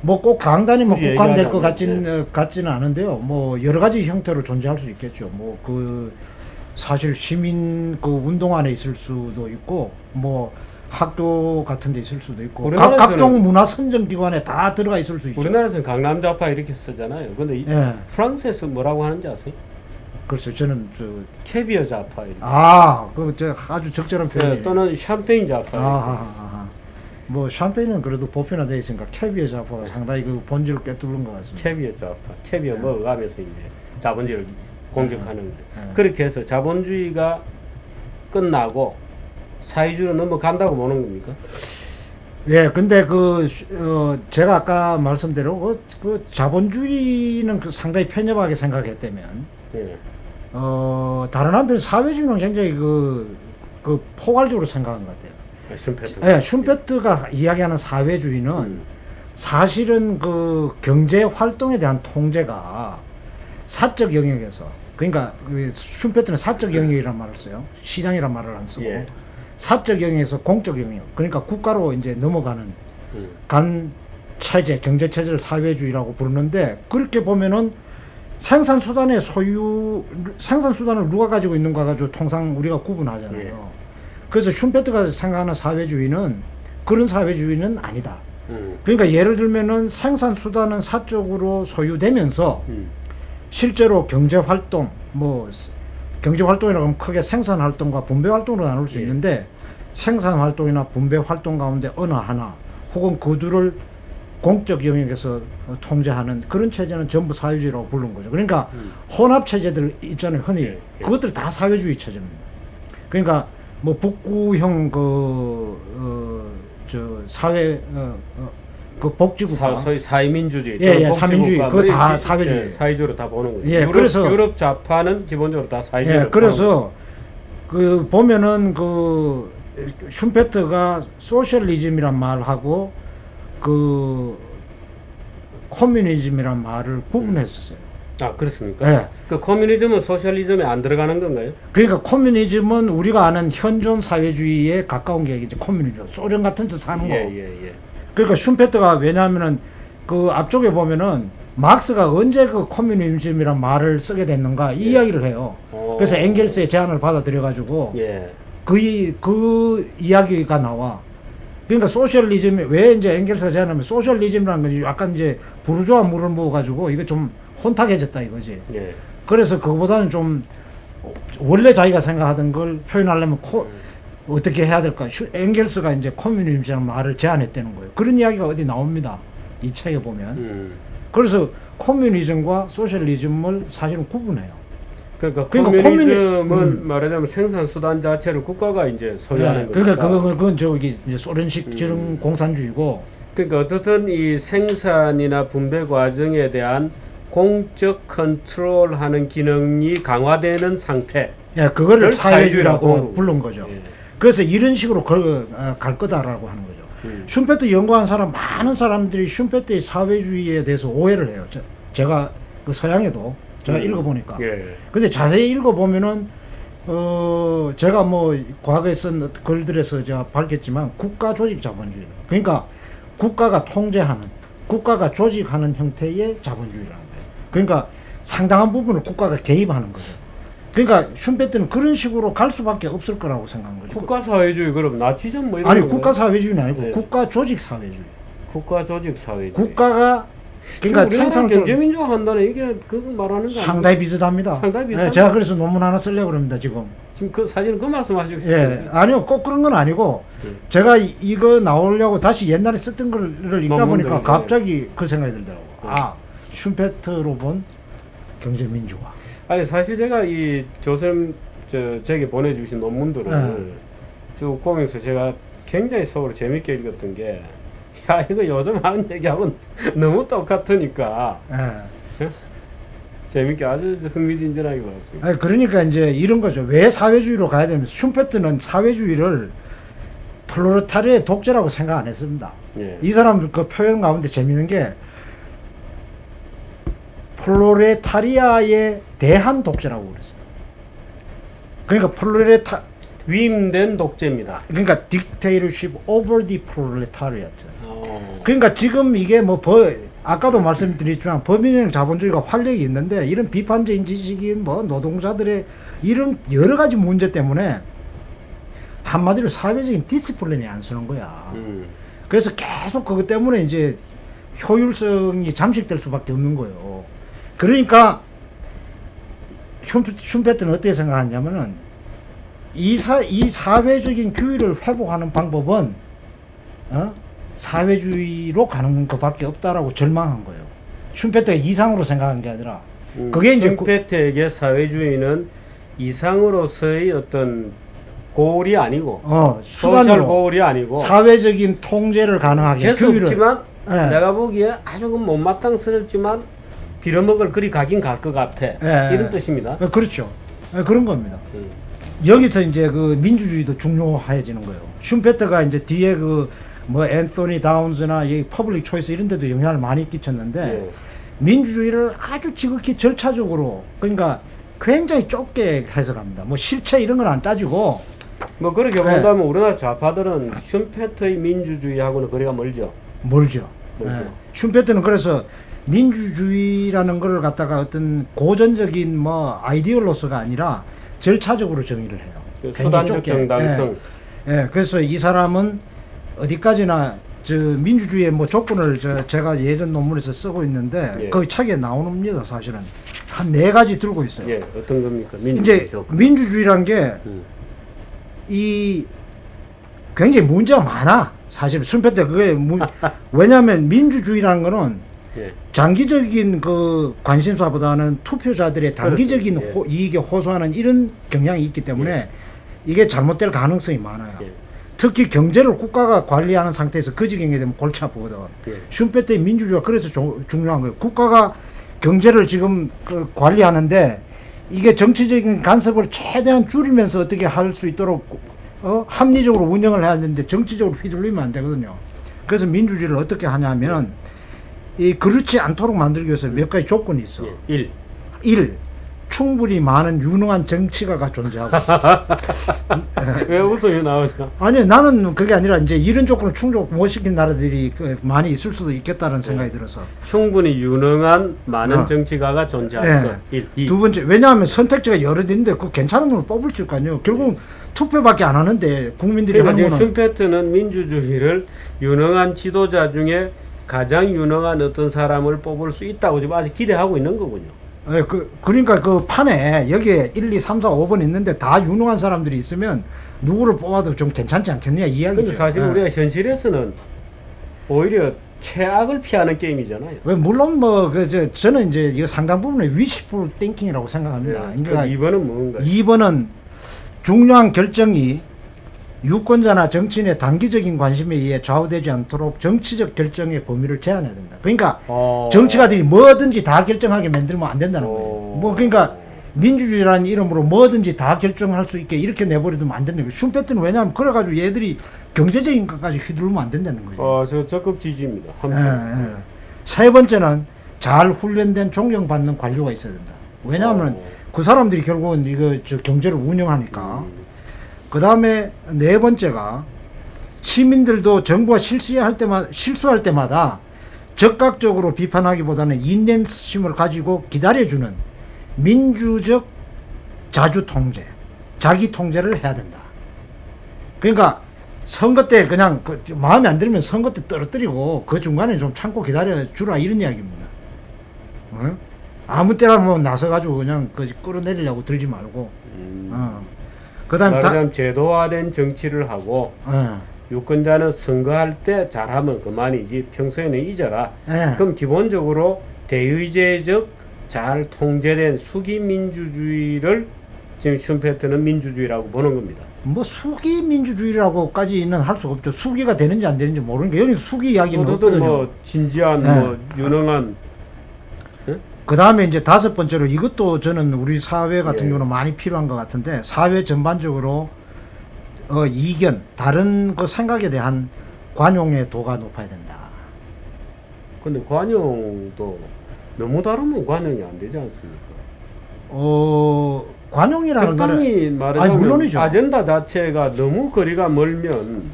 뭐 꼭 강단이 뭐 국한될 것 같지는 않은데요. 뭐 여러 가지 형태로 존재할 수 있겠죠. 뭐 사실 시민 운동 안에 있을 수도 있고 뭐 학교 같은 데 있을 수도 있고 각종 문화 선정 기관에 다 들어가 있을 수 있죠. 우리나라에서는 강남 좌파 이렇게 쓰잖아요. 근데 프랑스에서 뭐라고 하는지 아세요? 글쎄요, 저는 캐비어 좌파. 아주 적절한 표현이에요. 또는 샴페인 좌파. 뭐 샴페인은 그래도 보편화되어 있으니까 캐비어 좌파가 상당히 그 본질을 꿰뚫는 것 같습니다. 캐비어 좌파. 캐비어 먹어가면서 이제 자본주의를 공격하는 거예요. 그렇게 해서 자본주의가 끝나고 사회주의로 넘어간다고 보는 겁니까? 근데 제가 아까 말씀대로 그 자본주의는 상당히 편협하게 생각했다면 다른 한편 사회주의는 굉장히 포괄적으로 생각한 것 같아요. 슈페트가 이야기하는 사회주의는 사실은 그 경제 활동에 대한 통제가 사적 영역에서 그러니까 슈페트는 사적 영역이란 말을 써요. 시장이란 말을 안 쓰고 사적 영역에서 공적 영역 그러니까 국가로 이제 넘어가는 간 체제 경제 체제를 사회주의라고 부르는데 그렇게 보면은 생산수단을 누가 가지고 있는가 가지고 통상 우리가 구분하잖아요. 그래서 슈페트가 생각하는 사회주의는 그런 사회주의는 아니다. 그러니까 예를 들면은 생산 수단은 사적으로 소유되면서 실제로 경제 활동, 뭐 경제 활동이라고 하면 크게 생산 활동과 분배 활동으로 나눌 수 있는데 생산 활동이나 분배 활동 가운데 어느 하나 혹은 그 둘을 공적 영역에서 통제하는 그런 체제는 전부 사회주의라고 부르는 거죠. 그러니까 혼합 체제들 있잖아요. 흔히 그것들 다 사회주의 체제입니다. 그러니까 뭐 북구형 저 사회 그 복지국가 소위 사회민주주의, 예, 사민주의 그거 다 사회주의, 예, 사회주의로 다 보는 거죠. 예, 그래서 유럽 좌파는 기본적으로 다 사회주의. 예, 그래서 그 보면은 그 슈페트가 소셜리즘이란 말하고 그 커뮤니즘이란 말을 구분했었어요. 아, 그렇습니까? 예. 그 커뮤니즘은 소셜리즘에 안 들어가는 건가요? 그러니까 커뮤니즘은 우리가 아는 현존 사회주의에 가까운 게 이제 커뮤니즘, 소련 같은 데 사는 거. 예. 그러니까 슈페트가 왜냐하면은 그 앞쪽에 보면은 막스가 언제 그 커뮤니즘이란 말을 쓰게 됐는가 이 이야기를 해요. 그래서 엥겔스의 제안을 받아들여 가지고 그 이야기가 나와. 그러니까 소셜리즘이 왜 이제 엥겔스가 제안하면 소셜리즘이라는 건 약간 이제 부르주아 물을 먹어 가지고 이거 좀 혼탁해졌다 이거지. 그래서 그거보다는 좀 원래 자기가 생각하던 걸 표현하려면 어떻게 해야 될까? 엥겔스가 이제 커뮤니즘이라는 말을 제안했다는 거예요. 그런 이야기가 어디 나옵니다. 이 책에 보면. 그래서 커뮤니즘과 소셜리즘을 사실은 구분해요. 그러니까 커뮤니즘은 말하자면 생산 수단 자체를 국가가 이제 소유하는 거니까. 그러니까 그건 저기 이제 소련식 지능 공산주의고. 그러니까 어떻든 이 생산이나 분배 과정에 대한 공적 컨트롤하는 기능이 강화되는 상태. 예, 그거를 사회주의라고 부른 거죠. 그래서 이런 식으로 갈 거다라고 하는 거죠. 슈페트 연구한 사람 많은 사람들이 슈페트의 사회주의에 대해서 오해를 해요. 제가 그 서양에도 제가 읽어보니까. 근데 자세히 읽어보면은 제가 뭐 과거에 쓴 글들에서 제가 밝혔지만 국가 조직 자본주의. 그러니까 국가가 통제하는, 국가가 조직하는 형태의 자본주의라는 거예요. 그러니까 상당한 부분을 국가가 개입하는 거죠. 그러니까 슈페트는 그런 식으로 갈 수밖에 없을 거라고 생각한 거죠. 국가 사회주의 그럼 나치즘 뭐 이런 아니 국가 사회주의는 아니고 국가 조직 사회주의. 국가 조직 사회주의. 국가가 그러니까 생산 경제민주화 한다는 이게 그거 말하는 거 상당히 비슷합니다. 상당히 비슷합니다. 제가 그래서 논문 하나 쓰려고 그럽니다 지금. 지금 그 사실은 그 말씀하시고. 아니요 꼭 그런 건 아니고 제가 이거 나오려고 다시 옛날에 썼던 거를 읽다 보니까 갑자기 그 생각이 들더라고. 아 슈페트로 본 경제민주화. 아니 사실 제가 이 조선 제게 보내주신 논문들을 쭉 보면서 제가 굉장히 속으로 재밌게 읽었던 게, 야 이거 요즘 하는 얘기하고는 너무 똑같으니까 재밌게 아주 흥미진진하게 봤습니다. 그러니까 이제 이런 거죠. 왜 사회주의로 가야 되면 슈페트는 사회주의를 플로레타리아의 독재라고 생각 안 했습니다. 이 사람 그 표현 가운데 재밌는 게 플로레타리아에 대한 독재라고 그랬어요. 그러니까 위임된 독재입니다. 그러니까 dictatorship over the proletariat. 그러니까 지금 이게 뭐 아까도 말씀드렸지만 법인형 자본주의가 활력이 있는데 이런 비판적인 지식인 뭐 노동자들의 이런 여러 가지 문제 때문에 한마디로 사회적인 디스플린이 안 쓰는 거야. 그래서 계속 그것 때문에 이제 효율성이 잠식될 수밖에 없는 거예요. 그러니까 슈페트는 어떻게 생각하냐면은 이 사회적인 규율을 회복하는 방법은 사회주의로 가는 것밖에 없다라고 절망한 거예요. 슈페트가 이상으로 생각한 게 아니라 그게 이제 슈페트에게 사회주의는 이상으로서의 어떤 고울이 아니고 수단으로 고울이 아니고 사회적인 통제를 가능하게 재수 없지만 내가 보기에 아주 못마땅스럽지만 빌어먹을 그리 가긴 갈 것 같아. 이런 뜻입니다. 그렇죠. 그런 겁니다. 여기서 이제 그 민주주의도 중요해지는 거예요. 슈페트가 이제 뒤에 그 뭐 앤소니 다운즈나 이 퍼블릭 초이스 이런 데도 영향을 많이 끼쳤는데 민주주의를 아주 지극히 절차적으로 그러니까 굉장히 좁게 해석합니다. 뭐 실체 이런 건 안 따지고 뭐 그렇게 본다면 우리나라 좌파들은 슈페트의 민주주의하고는 거리가 멀죠. 멀죠. 슈페트는 그래서 민주주의라는 걸 갖다가 어떤 고전적인 뭐 아이디올로서가 아니라 절차적으로 정의를 해요. 수단적 정당성. 그래서 이 사람은 어디까지나 저 민주주의의 뭐 조건을 제가 예전 논문에서 쓰고 있는데 예. 거기 책에 나옵니다. 사실은 한 4가지 들고 있어요. 예, 어떤 겁니까? 민주주의 이제 조건. 민주주의란 게 이 굉장히 문제가 많아. 사실 순표 때 그게 왜냐하면 민주주의라는 거는 예. 장기적인 그 관심사보다는 투표자들의 단기적인 그렇습니다. 이익에 호소하는 이런 경향이 있기 때문에 이게 잘못될 가능성이 많아요. 예. 특히 경제를 국가가 관리하는 상태에서 그 지경이 되면 골치 아프거든. 예. 슌페 때 민주주의가 그래서 중요한 거예요. 국가가 경제를 지금 그 관리하는데 이게 정치적인 간섭을 최대한 줄이면서 어떻게 할 수 있도록 합리적으로 운영을 해야 되는데 정치적으로 휘둘리면 안 되거든요. 그래서 민주주의를 어떻게 하냐면 이 그렇지 않도록 만들기 위해서 몇 가지 조건이 있어. 예. 1. 충분히 많은 유능한 정치가가 존재하고. 왜 웃음이 나오죠? 아니 나는 그게 아니라 이제 이런 조건을 충족 못 시킨 나라들이 많이 있을 수도 있겠다는 생각이 들어서. 충분히 유능한 많은 정치가가 존재할 것. 1. 2. 두 번째, 왜냐하면 선택지가 여러 있는데 그 괜찮은 걸 뽑을 줄 거 아니에요. 결국 투표밖에 안 하는데 국민들이 그러니까 하는 지금 거는. 슌페트는 민주주의를 유능한 지도자 중에 가장 유능한 어떤 사람을 뽑을 수 있다고 지금 아직 기대하고 있는 거군요. 예, 그러니까 그 판에 여기에 1, 2, 3, 4, 5번 있는데 다 유능한 사람들이 있으면 누구를 뽑아도 좀 괜찮지 않겠느냐 이야기죠. 근데 사실 우리가 현실에서는 오히려 최악을 피하는 게임이잖아요. 물론 뭐 저는 이제 이거 상당 부분에 wishful thinking이라고 생각합니다. 그 그러니까 2번은 뭔가요? 2번은 중요한 결정이 유권자나 정치인의 단기적인 관심에 의해 좌우되지 않도록 정치적 결정의 범위를 제한해야 된다. 그러니까 정치가들이 뭐든지 다 결정하게 만들면 안 된다는 거예요. 뭐 그러니까 민주주의라는 이름으로 뭐든지 다 결정할 수 있게 이렇게 내버려두면 안 된다는 거예요. 슌페트는 왜냐하면 그래가지고 얘들이 경제적인 것까지 휘두르면 안 된다는 거죠. 저 적극 지지입니다. 세 번째는 잘 훈련된 존경받는 관료가 있어야 된다. 왜냐하면 그 사람들이 결국은 이거 경제를 운영하니까. 그 다음에 네 번째가 시민들도 정부가 실수할 때마다 적극적으로 비판하기보다는 인내심을 가지고 기다려주는 민주적 자주 통제, 자기 통제를 해야 된다. 그러니까 선거 때 그냥 마음에 안 들면 선거 때 떨어뜨리고 그 중간에 좀 참고 기다려주라 이런 이야기입니다. 아무 때나 뭐 나서가지고 그냥 끌어내리려고 들지 말고. 그다음에 말하자면 제도화된 정치를 하고 유권자는 선거할 때 잘하면 그만이지 평소에는 잊어라. 그럼 기본적으로 대의제적 잘 통제된 수기 민주주의를 지금 슌페트는 민주주의라고 보는 겁니다. 뭐 수기 민주주의라고까지는 할 수가 없죠. 수기가 되는지 안 되는지 모르는 게 여기 수기 이야기는 없거든요. 뭐 진지한 뭐 유능한. 그 다음에 이제 다섯 번째로 이것도 저는 우리 사회 같은 경우는 많이 필요한 것 같은데 사회 전반적으로 이견, 다른 그 생각에 대한 관용의 도가 높아야 된다. 근데 관용도 너무 다르면 관용이 안 되지 않습니까? 관용이라는 적당히 말하자면 물론이죠. 아젠다 자체가 너무 거리가 멀면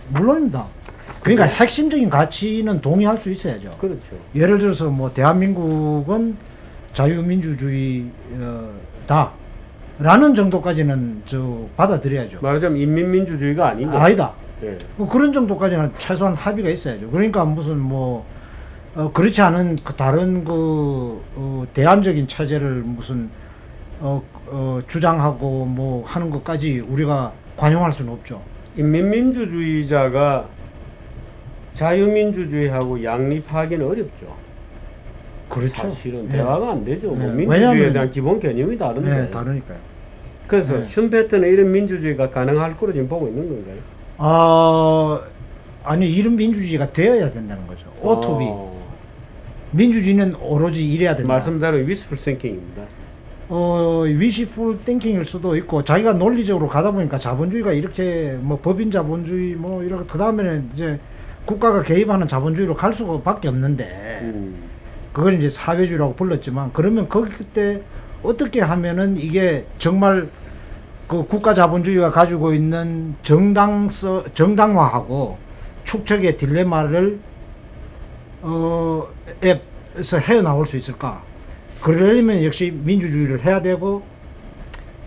물론입니다. 그러니까 핵심적인 가치는 동의할 수 있어야죠. 그렇죠. 예를 들어서 뭐 대한민국은 자유민주주의다 라는 정도까지는 받아들여야죠. 말하자면 인민민주주의가 아니고 아니다. 예. 뭐 그런 정도까지는 최소한 합의가 있어야죠. 그러니까 무슨 뭐 그렇지 않은 다른 대안적인 체제를 무슨 주장하고 뭐 하는 것까지 우리가 관용할 수는 없죠. 인민민주주의자가 자유민주주의하고 양립하기는 어렵죠. 그렇죠. 사실은 대화가 안 되죠. 뭐 왜냐하면, 민주주의에 대한 기본 개념이 다른데. 네, 다르니까요. 그래서 슌페트는 이런 민주주의가 가능할 거로 지금 보고 있는 건가요? 아니 이런 민주주의가 되어야 된다는 거죠. 오토비. 민주주의는 오로지 이래야 된다. 말씀대로 wishful thinking입니다. wishful thinking일 수도 있고 자기가 논리적으로 가다 보니까 자본주의가 이렇게 뭐 법인 자본주의 뭐 이렇게 그 다음에는 이제 국가가 개입하는 자본주의로 갈 수밖에 없는데 그걸 이제 사회주의라고 불렀지만 그러면 그때 어떻게 하면은 이게 정말 그 국가 자본주의가 가지고 있는 정당화하고 축적의 딜레마를 에서 헤어나올 수 있을까? 그러려면 역시 민주주의를 해야 되고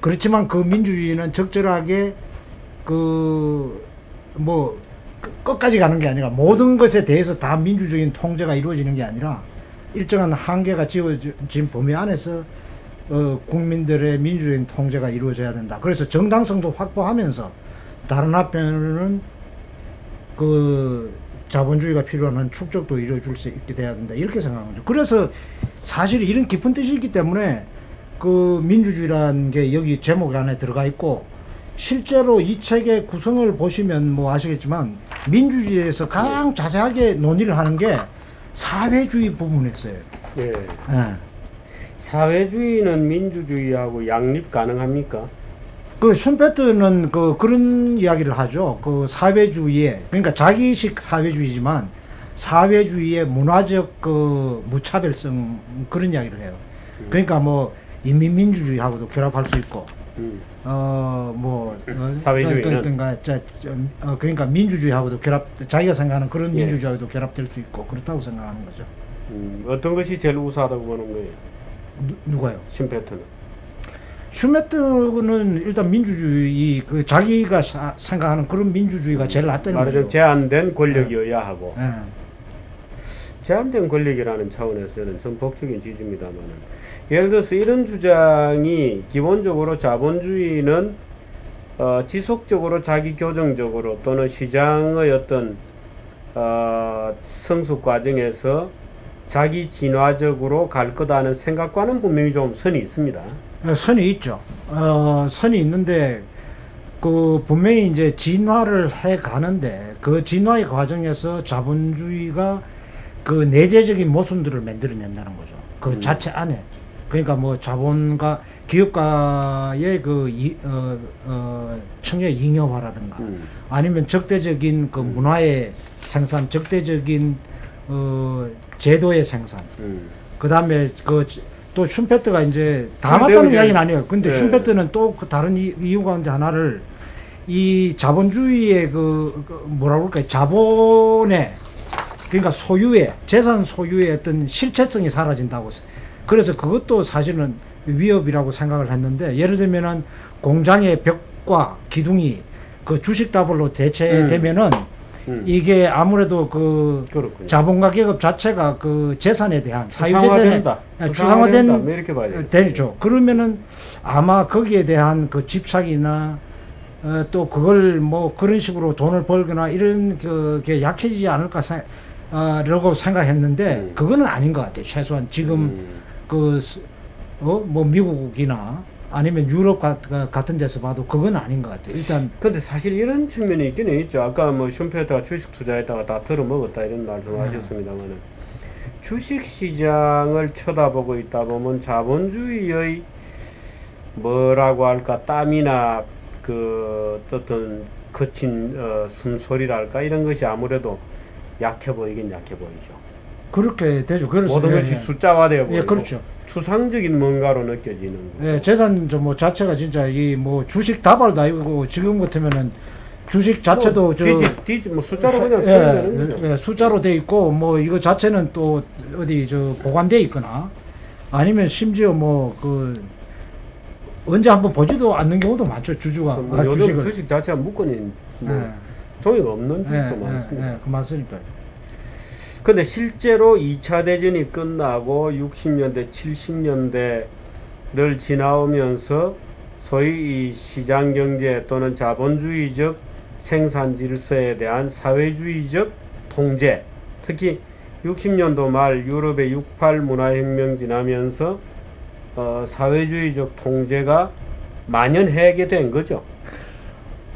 그렇지만 그 민주주의는 적절하게 끝까지 가는 게 아니라 모든 것에 대해서 다 민주적인 통제가 이루어지는 게 아니라 일정한 한계가 지어진 범위 안에서 국민들의 민주적인 통제가 이루어져야 된다. 그래서 정당성도 확보하면서 다른 한편으로는 그 자본주의가 필요한 축적도 이루어질 수 있게 돼야 된다. 이렇게 생각하는 거죠. 그래서 사실 이런 깊은 뜻이 있기 때문에 그 민주주의라는 게 여기 제목 안에 들어가 있고 실제로 이 책의 구성을 보시면 뭐 아시겠지만 민주주의에서 가장 자세하게 논의를 하는 게 사회주의 부분이었어요. 예. 예. 사회주의는 민주주의하고 양립 가능합니까? 그 슌페트는 그런 이야기를 하죠. 그 사회주의에 그러니까 자기식 사회주의지만 사회주의의 문화적 그 무차별성 그런 이야기를 해요. 그러니까 뭐 인민민주주의하고도 결합할 수 있고 사회주의는 그러니까 민주주의하고도 자기가 생각하는 그런 예. 민주주의하고도 결합될 수 있고 그렇다고 생각하는 거죠. 어떤 것이 제일 우수하다고 보는 거예요? 누가요? 슌페트는. 슈메트는 일단 민주주의 그 자기가 생각하는 그런 민주주의가 제일 낫다는 거죠. 말하자면 제한된 권력이어야 하고 예. 제한된 권력이라는 차원에서는 전폭적인 지지입니다만은 예를 들어서 이런 주장이 기본적으로 자본주의는 지속적으로 자기 교정적으로 또는 시장의 어떤 성숙 과정에서 자기 진화적으로 갈 거다는 생각과는 분명히 좀 선이 있습니다. 선이 있죠. 선이 있는데 그 분명히 이제 진화를 해 가는데 그 진화의 과정에서 자본주의가 그 내재적인 모순들을 만들어낸다는 거죠. 그 자체 안에. 그러니까 뭐 자본가 기업가의 청의 잉여화라든가 아니면 적대적인 그 문화의 생산, 적대적인 제도의 생산. 그다음에 또 슌페트가 이제 다 맞다는 이야기는 아니에요. 근데 네. 슌페트는 또 그 다른 이유 가운데 하나를 이 자본주의의 뭐라 그럴까요? 자본의 그러니까 소유의 재산 소유의 어떤 실체성이 사라진다고. 그래서 그것도 사실은 위협이라고 생각을 했는데 예를 들면은 공장의 벽과 기둥이 그 주식 다블로 대체되면은 이게 아무래도 그렇군요. 자본가 계급 자체가 그 재산에 대한 사유재산에 추상화된 뭐 이렇게 봐야 되죠. 그러면은 아마 거기에 대한 그 집착이나 또 그걸 뭐 그런 식으로 돈을 벌거나 이런 게 약해지지 않을까 라고 생각했는데 그거는 아닌 것 같아요. 최소한 지금 뭐 미국이나 아니면 유럽 같은 데서 봐도 그건 아닌 것 같아요. 일단 근데 사실 이런 측면이 있긴 있죠. 아까 뭐 슌페트가 주식 투자했다가 다 털어먹었다 이런 말씀하셨습니다만은 주식 시장을 쳐다보고 있다 보면 자본주의의 뭐라고 할까 땀이나 그 어떤 거친 숨소리랄까 이런 것이 아무래도 약해 보이긴 약해 보이죠. 그렇게 되죠. 그래서 모든 것이 숫자화되어 보이고 그렇죠. 추상적인 뭔가로 느껴지는 거. 재산 뭐 자체가 진짜 이 뭐 주식 다발도 아니고 지금 같으면은 주식 자체도 뭐 뭐 숫자로 그냥 표현되는 거죠. 숫자로 돼 있고 뭐 이거 자체는 또 어디 보관돼 있거나 아니면 심지어 뭐 언제 한번 보지도 않는 경우도 많죠. 주주가 요즘 주식을. 주식 자체가 묶어낸 종이가 없는 주식도 많습니다. 그 맞으니까요. 근데 실제로 2차 대전이 끝나고 60년대, 70년대를 지나오면서 소위 이 시장 경제 또는 자본주의적 생산 질서에 대한 사회주의적 통제, 특히 60년도 말 유럽의 68 문화혁명 지나면서 사회주의적 통제가 만연하게 된 거죠.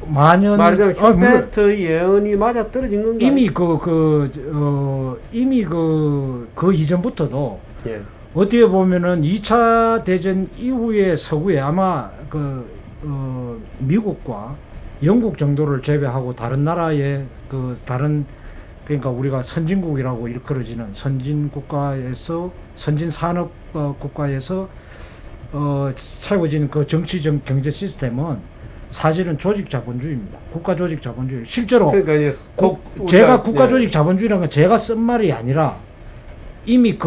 말하자면 슈페트 예언이 맞아 떨어진 건가요? 이미 그 이전부터도 예. 어떻게 보면은 2차 대전 이후에 서구에 아마 미국과 영국 정도를 제외하고 다른 나라의 그러니까 우리가 선진국이라고 일컬어지는 선진 산업 국가에서 채워진 그 정치적 경제 시스템은 사실은 조직 자본주의입니다. 국가 조직 자본주의. 실제로 그러니까 제가 국가 조직 자본주의라는 건 제가 쓴 말이 아니라 이미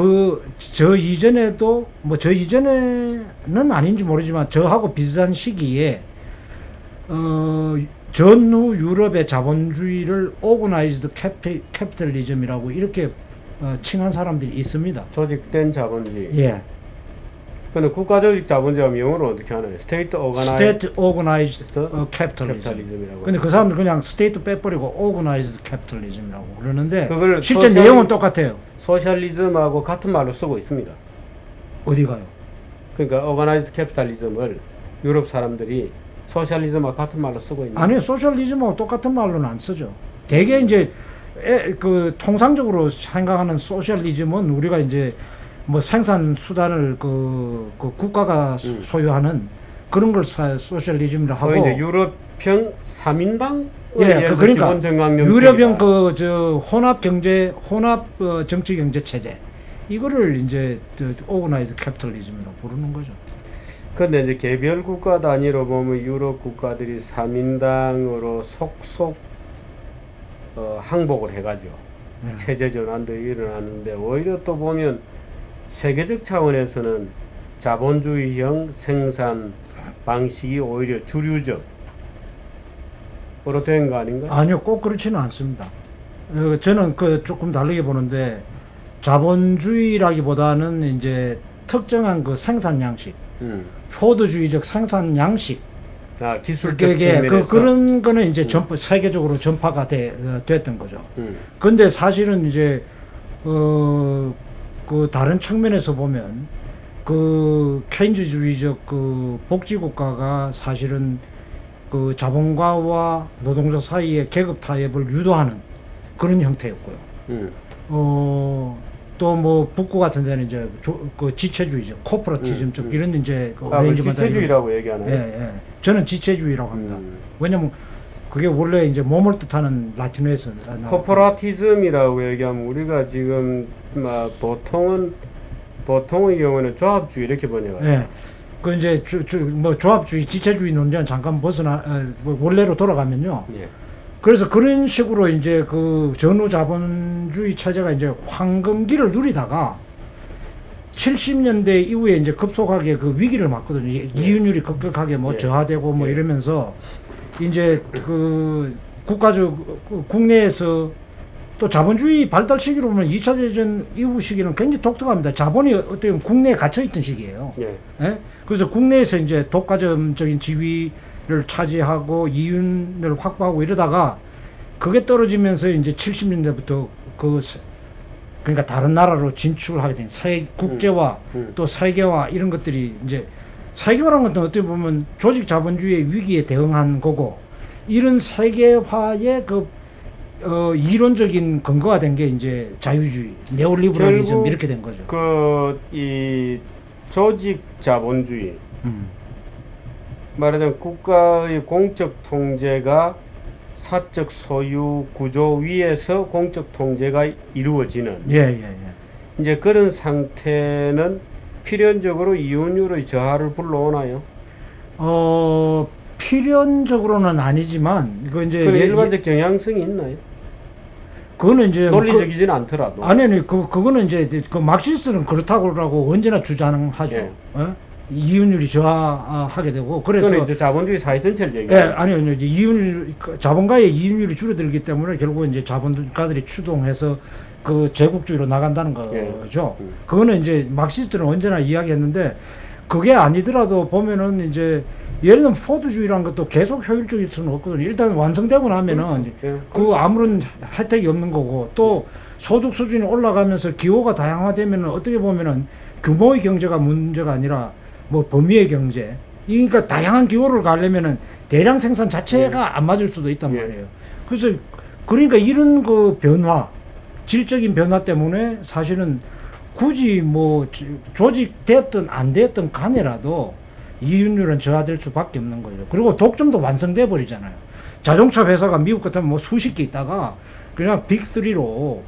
저 이전에는 아닌지 모르지만 저하고 비슷한 시기에 전후 유럽의 자본주의를 오거나이즈드 캐피탈리즘이라고 이렇게 칭한 사람들이 있습니다. 조직된 자본주의. 예. 근데 국가 조직 자본주의하면 영어로 어떻게 하나요? 스테이트 오거나이즈드 캐피탈리즘이라고. 근데 그 사람들 그냥 스테이트 빼버리고 오거나이즈드 캐피탈리즘이라고 그러는데 그걸 실제 내용은 똑같아요. 소셜리즘하고 같은 말로 쓰고 있습니다. 어디가요? 그러니까 오거나이즈드 캐피탈리즘을 유럽 사람들이 소셜리즘하고 같은 말로 쓰고 있는. 아니요, 소셜리즘하고 똑같은 말로는 안 쓰죠. 대개 이제 그 통상적으로 생각하는 소셜리즘은 우리가 이제 뭐 생산 수단을 그 국가가 소유하는 그런 걸 소셜리즘이라고 하고. 이제 유럽형 3인당. 예, 그러니까 유럽형 저 혼합 정치 경제 체제 이거를 이제 오거나이즈 캐피탈리즘이라고 부르는 거죠. 근데 이제 개별 국가 단위로 보면 유럽 국가들이 3인당으로 속속 항복을 해가지고 체제 전환들이 일어났는데, 오히려 또 보면 세계적 차원에서는 자본주의형 생산 방식이 오히려 주류적으로 된 거 아닌가요? 아니요, 꼭 그렇지는 않습니다. 저는 조금 다르게 보는데, 자본주의라기보다는 이제 특정한 그 생산 양식, 포드주의적 생산 양식, 기술적 측면에서 그런 거는 이제 세계적으로 전파가 됐던 거죠. 근데 사실은 이제 그 다른 측면에서 보면 그 케인즈주의적 그 복지국가가 사실은 그 자본가와 노동자 사이의 계급 타협을 유도하는 그런 형태였고요. 또 뭐 북구 같은 데는 이제 그 지체주의죠, 코퍼러티즘 쪽 이런 이제 지체주의라고 얘기하나요? 예. 저는 지체주의라고 합니다. 왜냐면 그게 원래 이제 몸을 뜻하는 라틴어에서 코퍼러티즘이라고 얘기하면 우리가 지금 보통의 경우는 조합주의 이렇게 번역해요. 예. 그 이제 뭐 조합주의, 지체주의 논쟁은 잠깐 원래로 돌아가면요. 예. 그래서 그런 식으로 이제 그 전후 자본주의 체제가 이제 황금기를 누리다가 70년대 이후에 이제 급속하게 그 위기를 맞거든요. 이윤율이 급격하게 뭐 저하되고 뭐 이러면서 이제 그 국내에서 또 자본주의 발달 시기로 보면 2차 대전 이후 시기는 굉장히 독특합니다. 자본이 어떻게 보면 국내에 갇혀있던 시기예요. 예? 그래서 국내에서 이제 독과점적인 지위를 차지하고 이윤을 확보하고 이러다가 그게 떨어지면서 이제 70년대부터 그러니까 다른 나라로 진출하게 된 국제화 또 세계화 이런 것들이 이제 세계화라는 것도 어떻게 보면 조직 자본주의의 위기에 대응한 거고, 이런 세계화의 이론적인 근거가 된 게 이제 자유주의, 네오리버럴리즘 이렇게 된 거죠. 이 조직 자본주의, 말하자면 국가의 공적 통제가 사적 소유 구조 위에서 공적 통제가 이루어지는. 이제 그런 상태는 필연적으로 이윤율의 저하를 불러오나요? 필연적으로는 아니지만 이거 이제 일반적 경향성이 있나요? 그거는 이제 논리적이지는 않더라도. 아니 그거는 이제 그 막시스트는 그렇다고 언제나 주장하죠. 이윤율이 저하하게 되고, 그래서 그건 이제 자본주의 사회 전체를 얘기해요. 아니요, 이제 자본가의 이윤율이 줄어들기 때문에 결국 이제 자본가들이 추동해서 그 제국주의로 나간다는 거죠. 그거는 이제 막시스트는 언제나 이야기했는데, 그게 아니더라도 보면은 이제 예를 들면 포드주의라는 것도 계속 효율적일 수는 없거든요. 일단 완성되고 나면은 그 아무런 혜택이 없는 거고, 또 소득 수준이 올라가면서 기호가 다양화되면은 어떻게 보면은 규모의 경제가 문제가 아니라 뭐 범위의 경제, 그러니까 다양한 기호를 가려면은 대량 생산 자체가 안 맞을 수도 있단 말이에요. 그래서 그러니까 이런 그 변화, 질적인 변화 때문에 사실은 굳이 뭐 조직됐든 안 됐든 간에라도 이윤율은 저하될 수밖에 없는 거죠. 그리고 독점도 완성돼 버리잖아요. 자동차 회사가 미국 같으면 뭐 수십 개 있다가 그냥 빅3로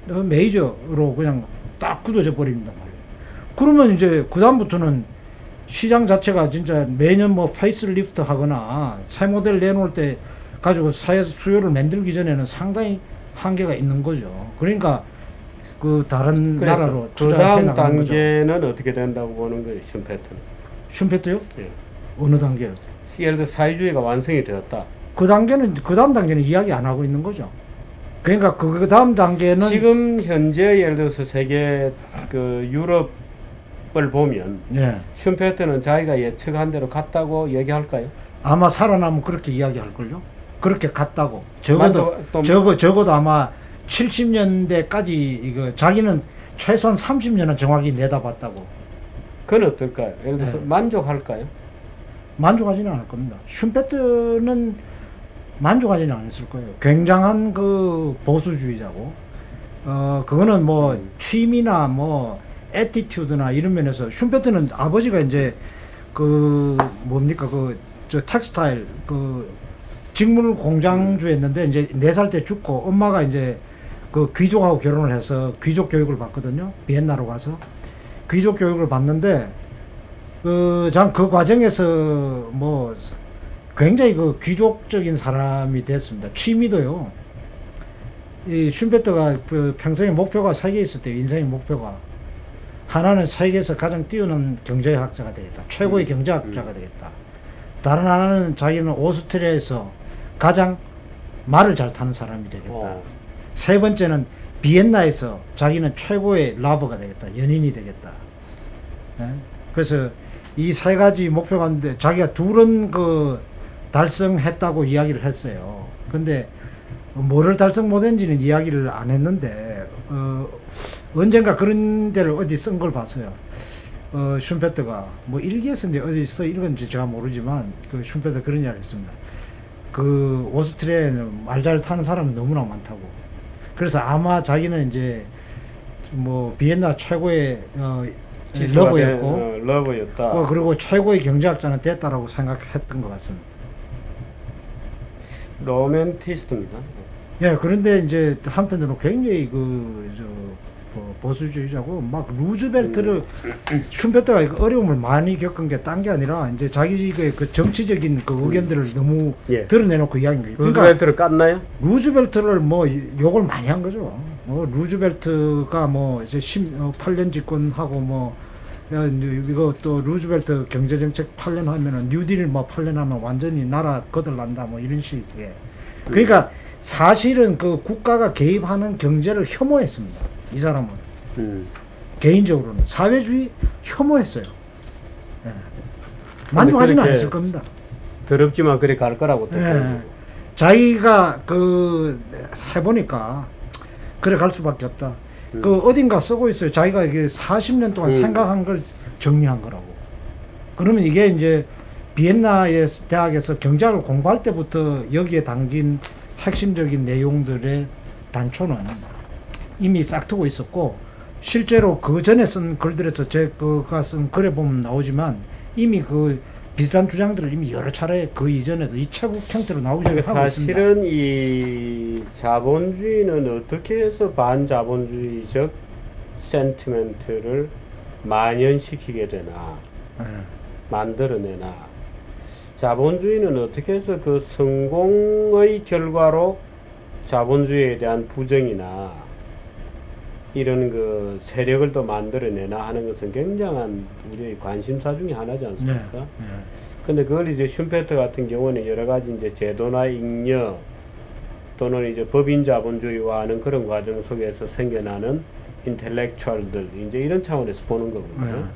메이저로 그냥 딱 굳어져 버립니다 말이에요. 그러면 이제 그 다음부터는 시장 자체가 진짜 매년 뭐 페이스리프트 하거나 새 모델 내놓을 때 가지고 수요를 만들기 전에는 상당히 한계가 있는 거죠. 그러니까 그 다른 나라로 그 다음 단계는 거죠. 어떻게 된다고 보는 거예요, 슌페트는? 슌페트요? 예. 어느 단계요? 예를 들어 사회주의가 완성이 되었다. 그 단계는 그 다음 단계는 이야기 안 하고 있는 거죠. 그러니까 그 다음 단계는 지금 현재 예를 들어서 세계 그 유럽을 보면 예. 슈페트는 자기가 예측한 대로 갔다고 얘기할까요? 아마 살아남으면 그렇게 이야기할 걸요. 그렇게 갔다고. 적어도 아마 70년대까지 이거 자기는 최소한 30년은 정확히 내다봤다고. 그건 어떨까요? 예를 들어서 네. 만족할까요? 만족하지는 않을 겁니다. 슈페트는 만족하지는 않았을 거예요. 굉장한 그 보수주의자고, 그거는 뭐 취미나 뭐 애티튜드나 이런 면에서 슈페트는 아버지가 이제 그 뭡니까 그 저 텍스타일 그 직물 공장주였는데 이제 4살 때 죽고 엄마가 이제 그 귀족하고 결혼을 해서 귀족 교육을 받거든요. 비엔나로 가서 귀족 교육을 받는데 그 과정에서 뭐 굉장히 그 귀족적인 사람이 됐습니다. 취미도요. 이 슈페트가 그 평생의 목표가 3개 있었대요. 인생의 목표가. 하나는 세계에서 가장 뛰어난 경제학자가 되겠다. 최고의 경제학자가 되겠다. 다른 하나는 자기는 오스트리아에서 가장 말을 잘 타는 사람이 되겠다. 세 번째는 비엔나에서 자기는 최고의 라버가 되겠다. 연인이 되겠다. 예? 그래서 이 3가지 목표가 있는데 자기가 둘은 그 달성했다고 이야기를 했어요. 근데 뭐를 달성 못했는지는 이야기를 안 했는데 언젠가 그런 데를 어디 쓴 걸 봤어요. 슈페트가 뭐 일기에서인데 어디서 읽었는지 제가 모르지만 그 슈페트 그런 이야기를 했습니다. 그 오스트리아에는 말 잘 타는 사람이 너무나 많다고. 그래서 아마 자기는 이제 뭐 비엔나 최고의 러버였고 러버였다. 그리고 최고의 경제학자는 됐다라고 생각했던 것 같습니다. 로맨티스트입니다. 예, 그런데 이제 한편으로 굉장히 보수주의자고 막 루즈벨트를 슈페트가 어려움을 많이 겪은 게 딴 게 아니라 이제 자기의 그 정치적인 그 의견들을 너무 드러내놓고 이야기한 거예요. 루즈벨트를 깠나요? 루즈벨트를 뭐 욕을 많이 한 거죠. 루즈벨트가 뭐 이제 8년 집권하고 뭐 이거 또 루즈벨트 경제정책 8년 하면은 뉴딜 뭐 8년 하면 완전히 나라 거들난다 뭐 이런 식의. 그러니까 사실은 그 국가가 개입하는 경제를 혐오했습니다. 이 사람은 개인적으로는 사회주의 혐오했어요. 예. 만족하지는 않았을 겁니다. 더럽지만 그래 갈 거라고. 예. 자기가 그 해보니까 그래 갈 수밖에 없다. 그 어딘가 쓰고 있어요. 자기가 이게 40년 동안 생각한 걸 정리한 거라고. 그러면 이게 이제 비엔나의 대학에서 경제학을 공부할 때부터 여기에 담긴 핵심적인 내용들의 단초는 이미 싹트고 있었고, 실제로 그 전에 쓴 글들에서 제가 쓴 글에 보면 나오지만 이미 그 비슷한 주장들을 이미 여러 차례 그 이전에도 이 체국 형태로 나오기 전에 하고 있습니다. 사실은 이 자본주의는 어떻게 해서 반자본주의적 센티멘트를 만연시키게 되나, 만들어내나, 자본주의는 어떻게 해서 그 성공의 결과로 자본주의에 대한 부정이나 이런 그 세력을 또 만들어내나 하는 것은 굉장한 우리의 관심사 중에 하나지 않습니까? 근데 그걸 이제 슈페트 같은 경우는 여러 가지 이제 제도나 잉여 또는 이제 법인 자본주의화하는 그런 과정 속에서 생겨나는 인텔렉츄얼들 이제 이런 차원에서 보는 거거든요.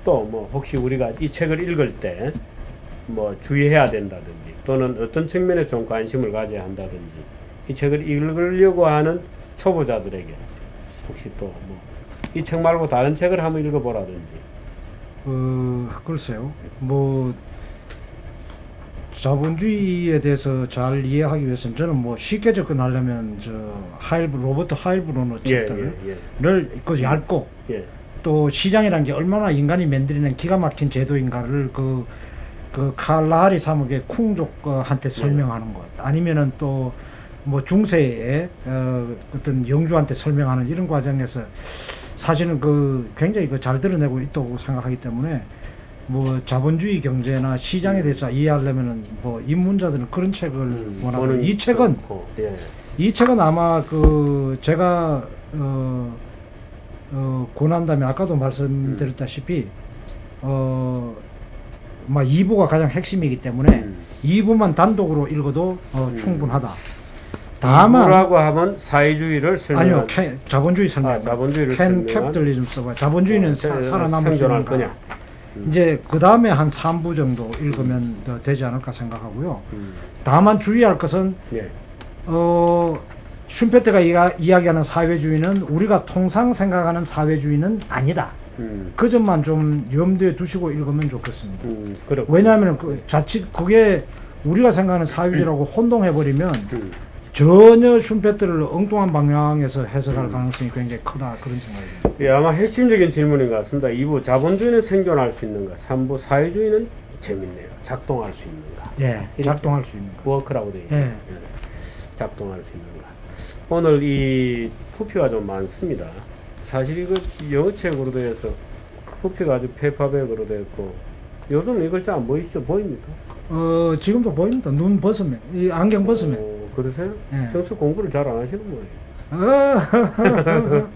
또 뭐 혹시 우리가 이 책을 읽을 때 뭐 주의해야 된다든지 또는 어떤 측면에 좀 관심을 가져야 한다든지 이 책을 읽으려고 하는 초보자들에게 혹시 또 뭐 이 책 말고 다른 책을 한번 읽어보라든지. 글쎄요. 뭐 자본주의에 대해서 잘 이해하기 위해서는 저는 뭐 쉽게 접근하려면 로버트 하일브로너 책들을 그 얇고 또 시장이라는 게 얼마나 인간이 만들어낸 기가 막힌 제도인가를 그 칼라하리 사목의 쿵족한테 설명하는 것, 아니면은 또 뭐 중세의 어떤 영주한테 설명하는 이런 과정에서 사실은 그 굉장히 잘 드러내고 있다고 생각하기 때문에 뭐 자본주의 경제나 시장에 대해서 이해하려면은 뭐 입문자들은 그런 책을 원하는. 이 책은 아마 그 제가 고난 다음에 아까도 말씀드렸다시피 뭐 2부가 가장 핵심이기 때문에 2부만 단독으로 읽어도 충분하다. 다만 뭐라고 하면 사회주의를 설명한 아니요, 자본주의 설명. 자본주의를 캔 설명한 캐피탈리즘 써봐. 자본주의는 살아남을 수 생존할 있는가. 거냐. 이제 그 다음에 한 3부 정도 읽으면 더 되지 않을까 생각하고요. 다만 주의할 것은 예. 슈페트가 이야기하는 사회주의는 우리가 통상 생각하는 사회주의는 아니다. 그 점만 좀 염두에 두시고 읽으면 좋겠습니다. 왜냐하면 자칫 그게 우리가 생각하는 사회주의라고 혼동해버리면 전혀 슈페트를 엉뚱한 방향에서 해석할 가능성이 굉장히 크다, 그런 생각이 듭니다. 예, 아마 핵심적인 질문인 것 같습니다. 2부 자본주의는 생존할 수 있는가, 3부 사회주의는 재밌네요. 작동할 수 있는가. 예, 작동할 수 있는가. 워크라고 되어 있네요. 예. 예. 작동할 수 있는가. 오늘 이 부피가 좀 많습니다. 사실 이거 영어책으로 되어 있어 부피가 아주 페이퍼백으로 되어 있고, 요즘 이 글자 안 보이시죠? 보입니까? 지금도 보입니다. 눈 벗으면, 이 안경 벗으면. 그러세요? 예. 평소 공부를 잘 안 하시는 거예요.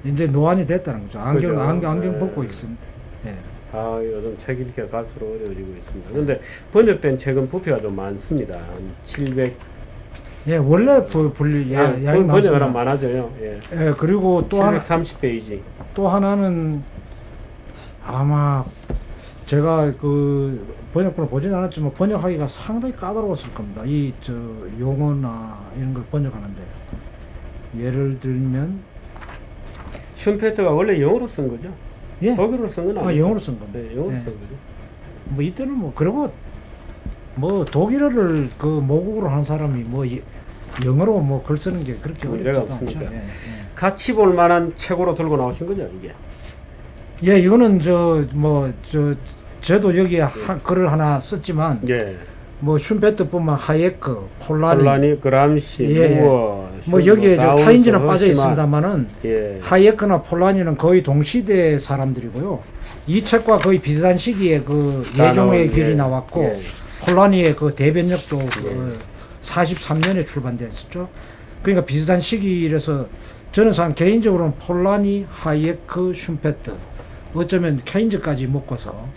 이제 노안이 됐다는 거죠. 그죠? 안경 네. 벗고 있습니다. 예. 요즘 책 읽기가 갈수록 어려워지고 있습니다. 그런데 번역된 책은 부피가 좀 많습니다. 한 700. 예, 원래 분리 양이 많습니다. 번역을 하면 많아져요. 예. 예, 그리고 또 730페이지. 또 하나는 아마 제가 그 번역본을 보진 않았지만 번역하기가 상당히 까다로웠을 겁니다. 이 용어나 이런 걸 번역하는데, 예를 들면 슈페트가 원래 영어로 쓴 거죠? 예, 독일어로 쓴 건 아니죠? 영어로 쓴 겁니다. 네, 영어로 예. 쓴 거죠. 뭐 이때는 뭐 그리고 뭐 독일어를 그 모국으로 한 사람이 뭐 영어로 뭐 글 쓰는 게 그렇게 문제가 어렵지도 않죠. 없으니까. 예, 예. 같이 볼 만한 책으로 들고 나오신 거죠, 이게? 예, 이거는 저도 여기에 글을 하나 썼지만, 예. 뭐 슈페트뿐만 하예크, 폴라니, 그람시, 예. 무어, 뭐 여기에 저 다운스, 타인지는 빠져 허시만. 있습니다만은 예. 하예크나 폴라니는 거의 동시대 사람들이고요. 이 책과 거의 비슷한 시기에 그 예종의 길이 예. 나왔고, 예. 폴라니의 그 대변력도 43년에 출간됐었죠. 그러니까 비슷한 시기라서 저는 개인적으로는 폴라니, 하예크, 슈페트, 어쩌면 케인즈까지 묶어서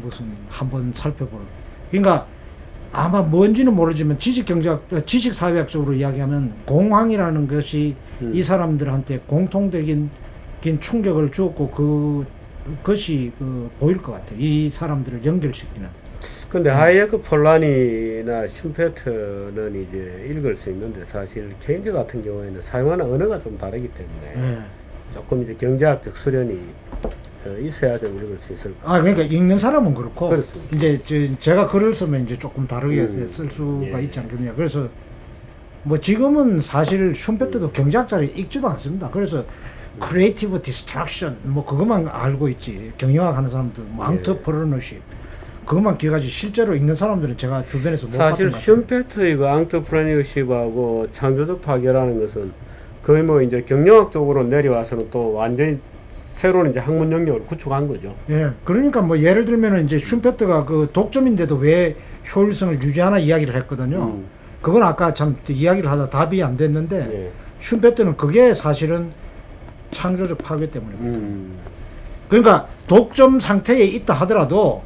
무슨 한번 살펴볼. 그러니까 아마 뭔지는 모르지만 지식사회학적으로 이야기하면 공황이라는 것이 이 사람들한테 공통적인 충격을 주었고 그것이 보일 것 같아요. 이 사람들을 연결시키는. 근데 하이에크, 폴라니나 슈페트는 이제 읽을 수 있는데, 사실 케인즈 같은 경우에는 사용하는 언어가 좀 다르기 때문에 조금 이제 경제학적 수련이 있어야 좀 읽을 수 있을 것 같아요. 그러니까 읽는 사람은 그렇고, 그렇습니다. 이제 제가 글을 쓰면 이제 조금 다르게 쓸 수가 있지 않겠느냐. 그래서 뭐 지금은 사실 슈페트도 경제학자를 읽지도 않습니다. 그래서 크리에이티브 디스트럭션 뭐 그것만 알고 있지. 경영학 하는 사람들, 뭐 앙트프러너십 그것만 기억하지, 실제로 읽는 사람들은 제가 주변에서 못 봤던 사실 것 같아요. 슈페트의 그 앙트프레니어십하고 창조적 파괴라는 것은 거의 뭐 이제 경영학 쪽으로 내려와서는 또 완전히 새로운 이제 학문 영역을 구축한 거죠. 예, 그러니까 뭐 예를 들면은 이제 슈페트가 그 독점인데도 왜 효율성을 유지하나 이야기를 했거든요. 그건 아까 참 이야기를 하다 답이 안 됐는데, 예. 슈페트는 그게 사실은 창조적 파괴 때문입니다. 그러니까 독점 상태에 있다 하더라도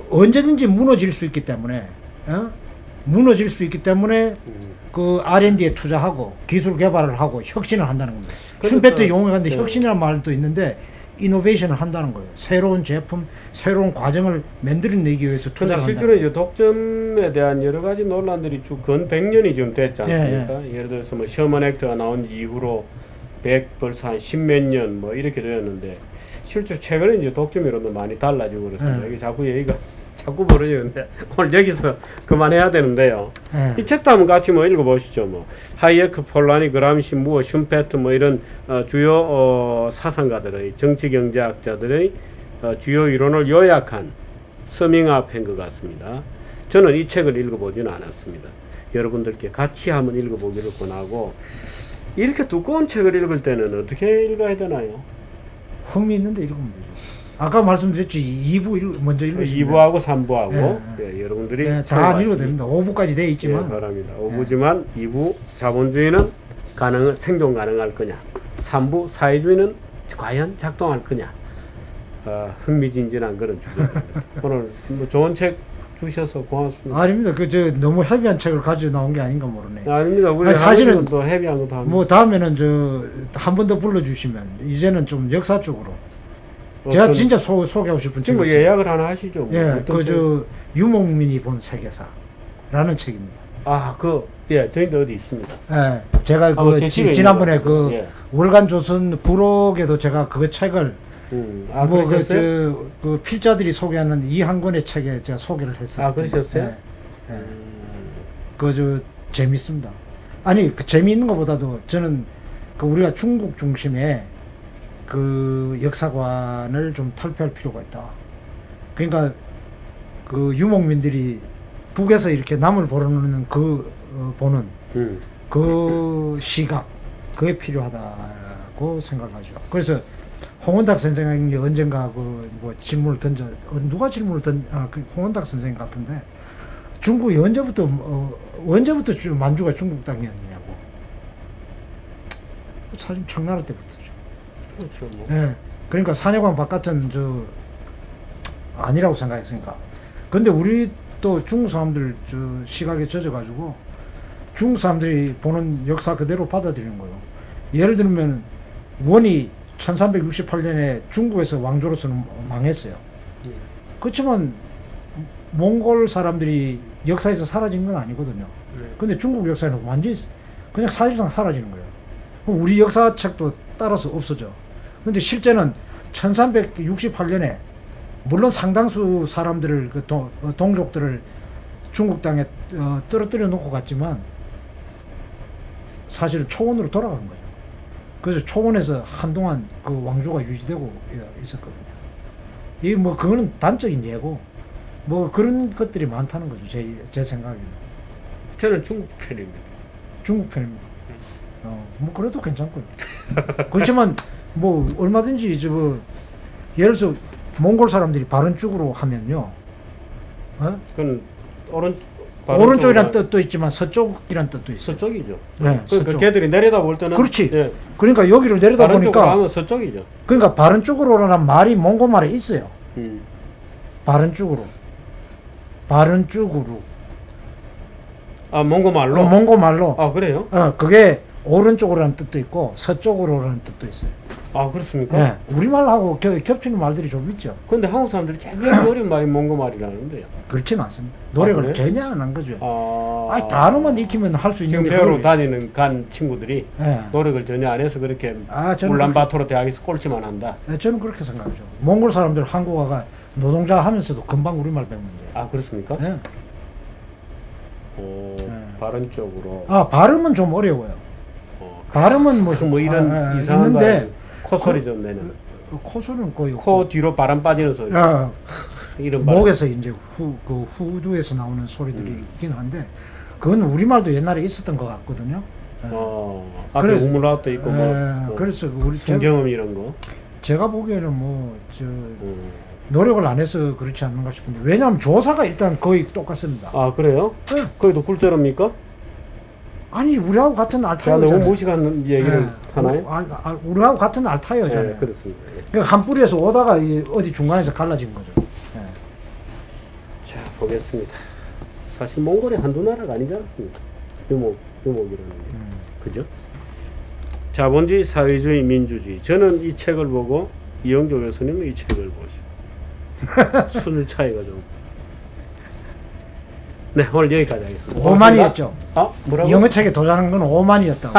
언제든지 무너질 수 있기 때문에, 무너질 수 있기 때문에 그 R&D에 투자하고 기술 개발을 하고 혁신을 한다는 겁니다. 슈페트 용어인데 혁신이라는 말도 있는데 이노베이션을 한다는 거예요. 새로운 제품, 새로운 과정을 만들어내기 위해서 투자를 한다. 실제로 이제 독점에 대한 여러 가지 논란들이 쭉 근 100년이 지금 됐지 않습니까? 예를 들어서 뭐 셔먼 액트가 나온 이후로 벌써 한 10몇 년 뭐 이렇게 되었는데, 실제 최근에 이제 독점 이론도 많이 달라지고 그렇습니다. 이게 자꾸 얘기가 자꾸 벌어지는데 오늘 여기서 그만해야 되는데요. 이 책도 한번 같이 뭐 읽어보시죠. 뭐 하이에크, 폴라니, 그람시, 무어, 슈페트 뭐 이런 주요 사상가들의, 정치경제학자들의 주요 이론을 요약한 서밍업한 것 같습니다. 저는 이 책을 읽어보지는 않았습니다. 여러분들께 같이 한번 읽어보기를 권하고, 이렇게 두꺼운 책을 읽을 때는 어떻게 읽어야 되나요? 흥미 있는데 읽으면 되죠. 아까 말씀드렸지, 2부 먼저 읽으시면 2부하고 3부하고 여러분들이 다 읽어도 됩니다. 5부까지 되어 있지만 바랍니다. 5부지만 2부 자본주의는 생존 가능할 거냐, 3부 사회주의는 과연 작동할 거냐, 흥미진진한 그런 주제입니다. 오늘 뭐 좋은 책 주셔서 고맙습니다. 아닙니다. 저 너무 헤비한 책을 가지고 나온 게 아닌가 모르네. 아닙니다. 우리 아니, 사실은 또 헤비한 것도 합니다. 뭐 다음에는 한 번 더 불러주시면 이제는 좀 역사 쪽으로 제가 진짜 소개하고 싶은 지금 뭐 책이 있어요. 예약을 하나 하시죠. 뭐. 예, 유목민이 본 세계사라는 책입니다. 저희도 어디 있습니다. 예, 제가 제 집에 지난번에 있는 거. 예. 월간 조선 부록에도 제가 그 책을 그러셨어요? 그 필자들이 소개하는 이 한 권의 책에 제가 소개를 했어요. 그러셨어요? 재밌습니다. 아니, 재미있는 것보다도 저는 우리가 중국 중심의 그 역사관을 좀 탈피할 필요가 있다. 그러니까 유목민들이 북에서 이렇게 남을 보는 보는 그 시각, 그게 필요하다고 생각하죠. 그래서 홍원탁 선생님이 언젠가 질문을 누가 질문을 홍원탁 선생님 같은데, 중국이 언제부터 만주가 중국 땅이었느냐고. 사실 청나라 때부터죠. 그렇죠. 뭐. 예. 그러니까 산해관 바깥은 아니라고 생각했으니까. 근데 우리 또 중국 사람들 시각에 젖어가지고 중국 사람들이 보는 역사 그대로 받아들이는 거예요. 예를 들면 원이 1368년에 중국에서 왕조로서는 망했어요. 그렇지만 몽골 사람들이 역사에서 사라진 건 아니거든요. 근데 중국 역사는 완전히 그냥 사실상 사라지는 거예요. 우리 역사책도 따라서 없어져. 근데 실제는 1368년에 물론 상당수 사람들을 동족들을 중국 땅에 떨어뜨려 놓고 갔지만 사실은 초원으로 돌아간 거예요. 그래서 초원에서 한동안 그 왕조가 유지되고 있었거든요. 그거는 단적인 예고 그런 것들이 많다는 거죠. 제 생각에는. 저는 중국 편입니다. 중국 편입니다. 그래도 괜찮고요. 그렇지만 얼마든지 예를 들어서 몽골 사람들이 바른 쪽으로 하면요. 그건 오른쪽이란 뜻도 있지만 서쪽이란 뜻도 있어요. 서쪽이죠. 네, 그러니까 걔들이 내려다 볼 때는 그렇지. 예. 그러니까 여기를 내려다 바른 쪽으로 보니까 하면 서쪽이죠. 그러니까 바른 쪽으로라는 말이 몽골 말에 있어요. 바른 쪽으로. 몽고 말로? 몽골 말로. 그래요? 그게 오른쪽으로라는 뜻도 있고 서쪽으로라는 뜻도 있어요. 그렇습니까? 네. 우리말하고 겹치는 말들이 좀 있죠. 근데 한국 사람들이 제일 어려운 말이 몽고 말이라는데요. 그렇지는 않습니다. 노력을 그래요? 전혀 안 한 거죠. 단어만 익히면 할 수 있는 지금 게 배우러 다니는 친구들이 네. 노력을 전혀 안 해서 그렇게 저는 울란바토르 대학에서 꼴찌만 한다. 저는 그렇게 생각하죠. 몽골 사람들 한국 와가 노동자 하면서도 금방 우리말 배우는데. 그렇습니까? 네. 바른 쪽으로. 발음은 좀 어려워요. 발음은 이런 이상한 있는데 코소리 좀 내는. 코소리는 거의 코 뒤로 바람 빠지는 소리. 이런 목에서 이제 후두에서 나오는 소리들이 있긴 한데 그건 우리말도 옛날에 있었던 것 같거든요. 앞에 우물라도 있고 그래서 우리 순경음 이런 거. 제가 보기에는 노력을 안 해서 그렇지 않는가 싶은데, 왜냐하면 조사가 일단 거의 똑같습니다. 그래요? 네. 거기도 굴절입니까? 아니, 우리하고 같은 알타이어잖아요. 너무 무식한 얘기를 하나요? 우리하고 같은 알타이어잖아요. 네, 그렇습니다. 그러니까 한 뿌리에서 오다가 어디 중간에서 갈라진 거죠. 네. 자, 보겠습니다. 사실 몽골이 한두 나라가 아니지 않습니까? 유목이라는 게. 그죠? 자본주의, 사회주의, 민주주의. 저는 이 책을 보고 이영조 교수님은 이 책을 보시고 수준 차이가 좀. 네, 오늘 여기까지 하겠습니다. 오만이었죠. 뭐라고? 영어책에 도전하는 건 오만이었다고.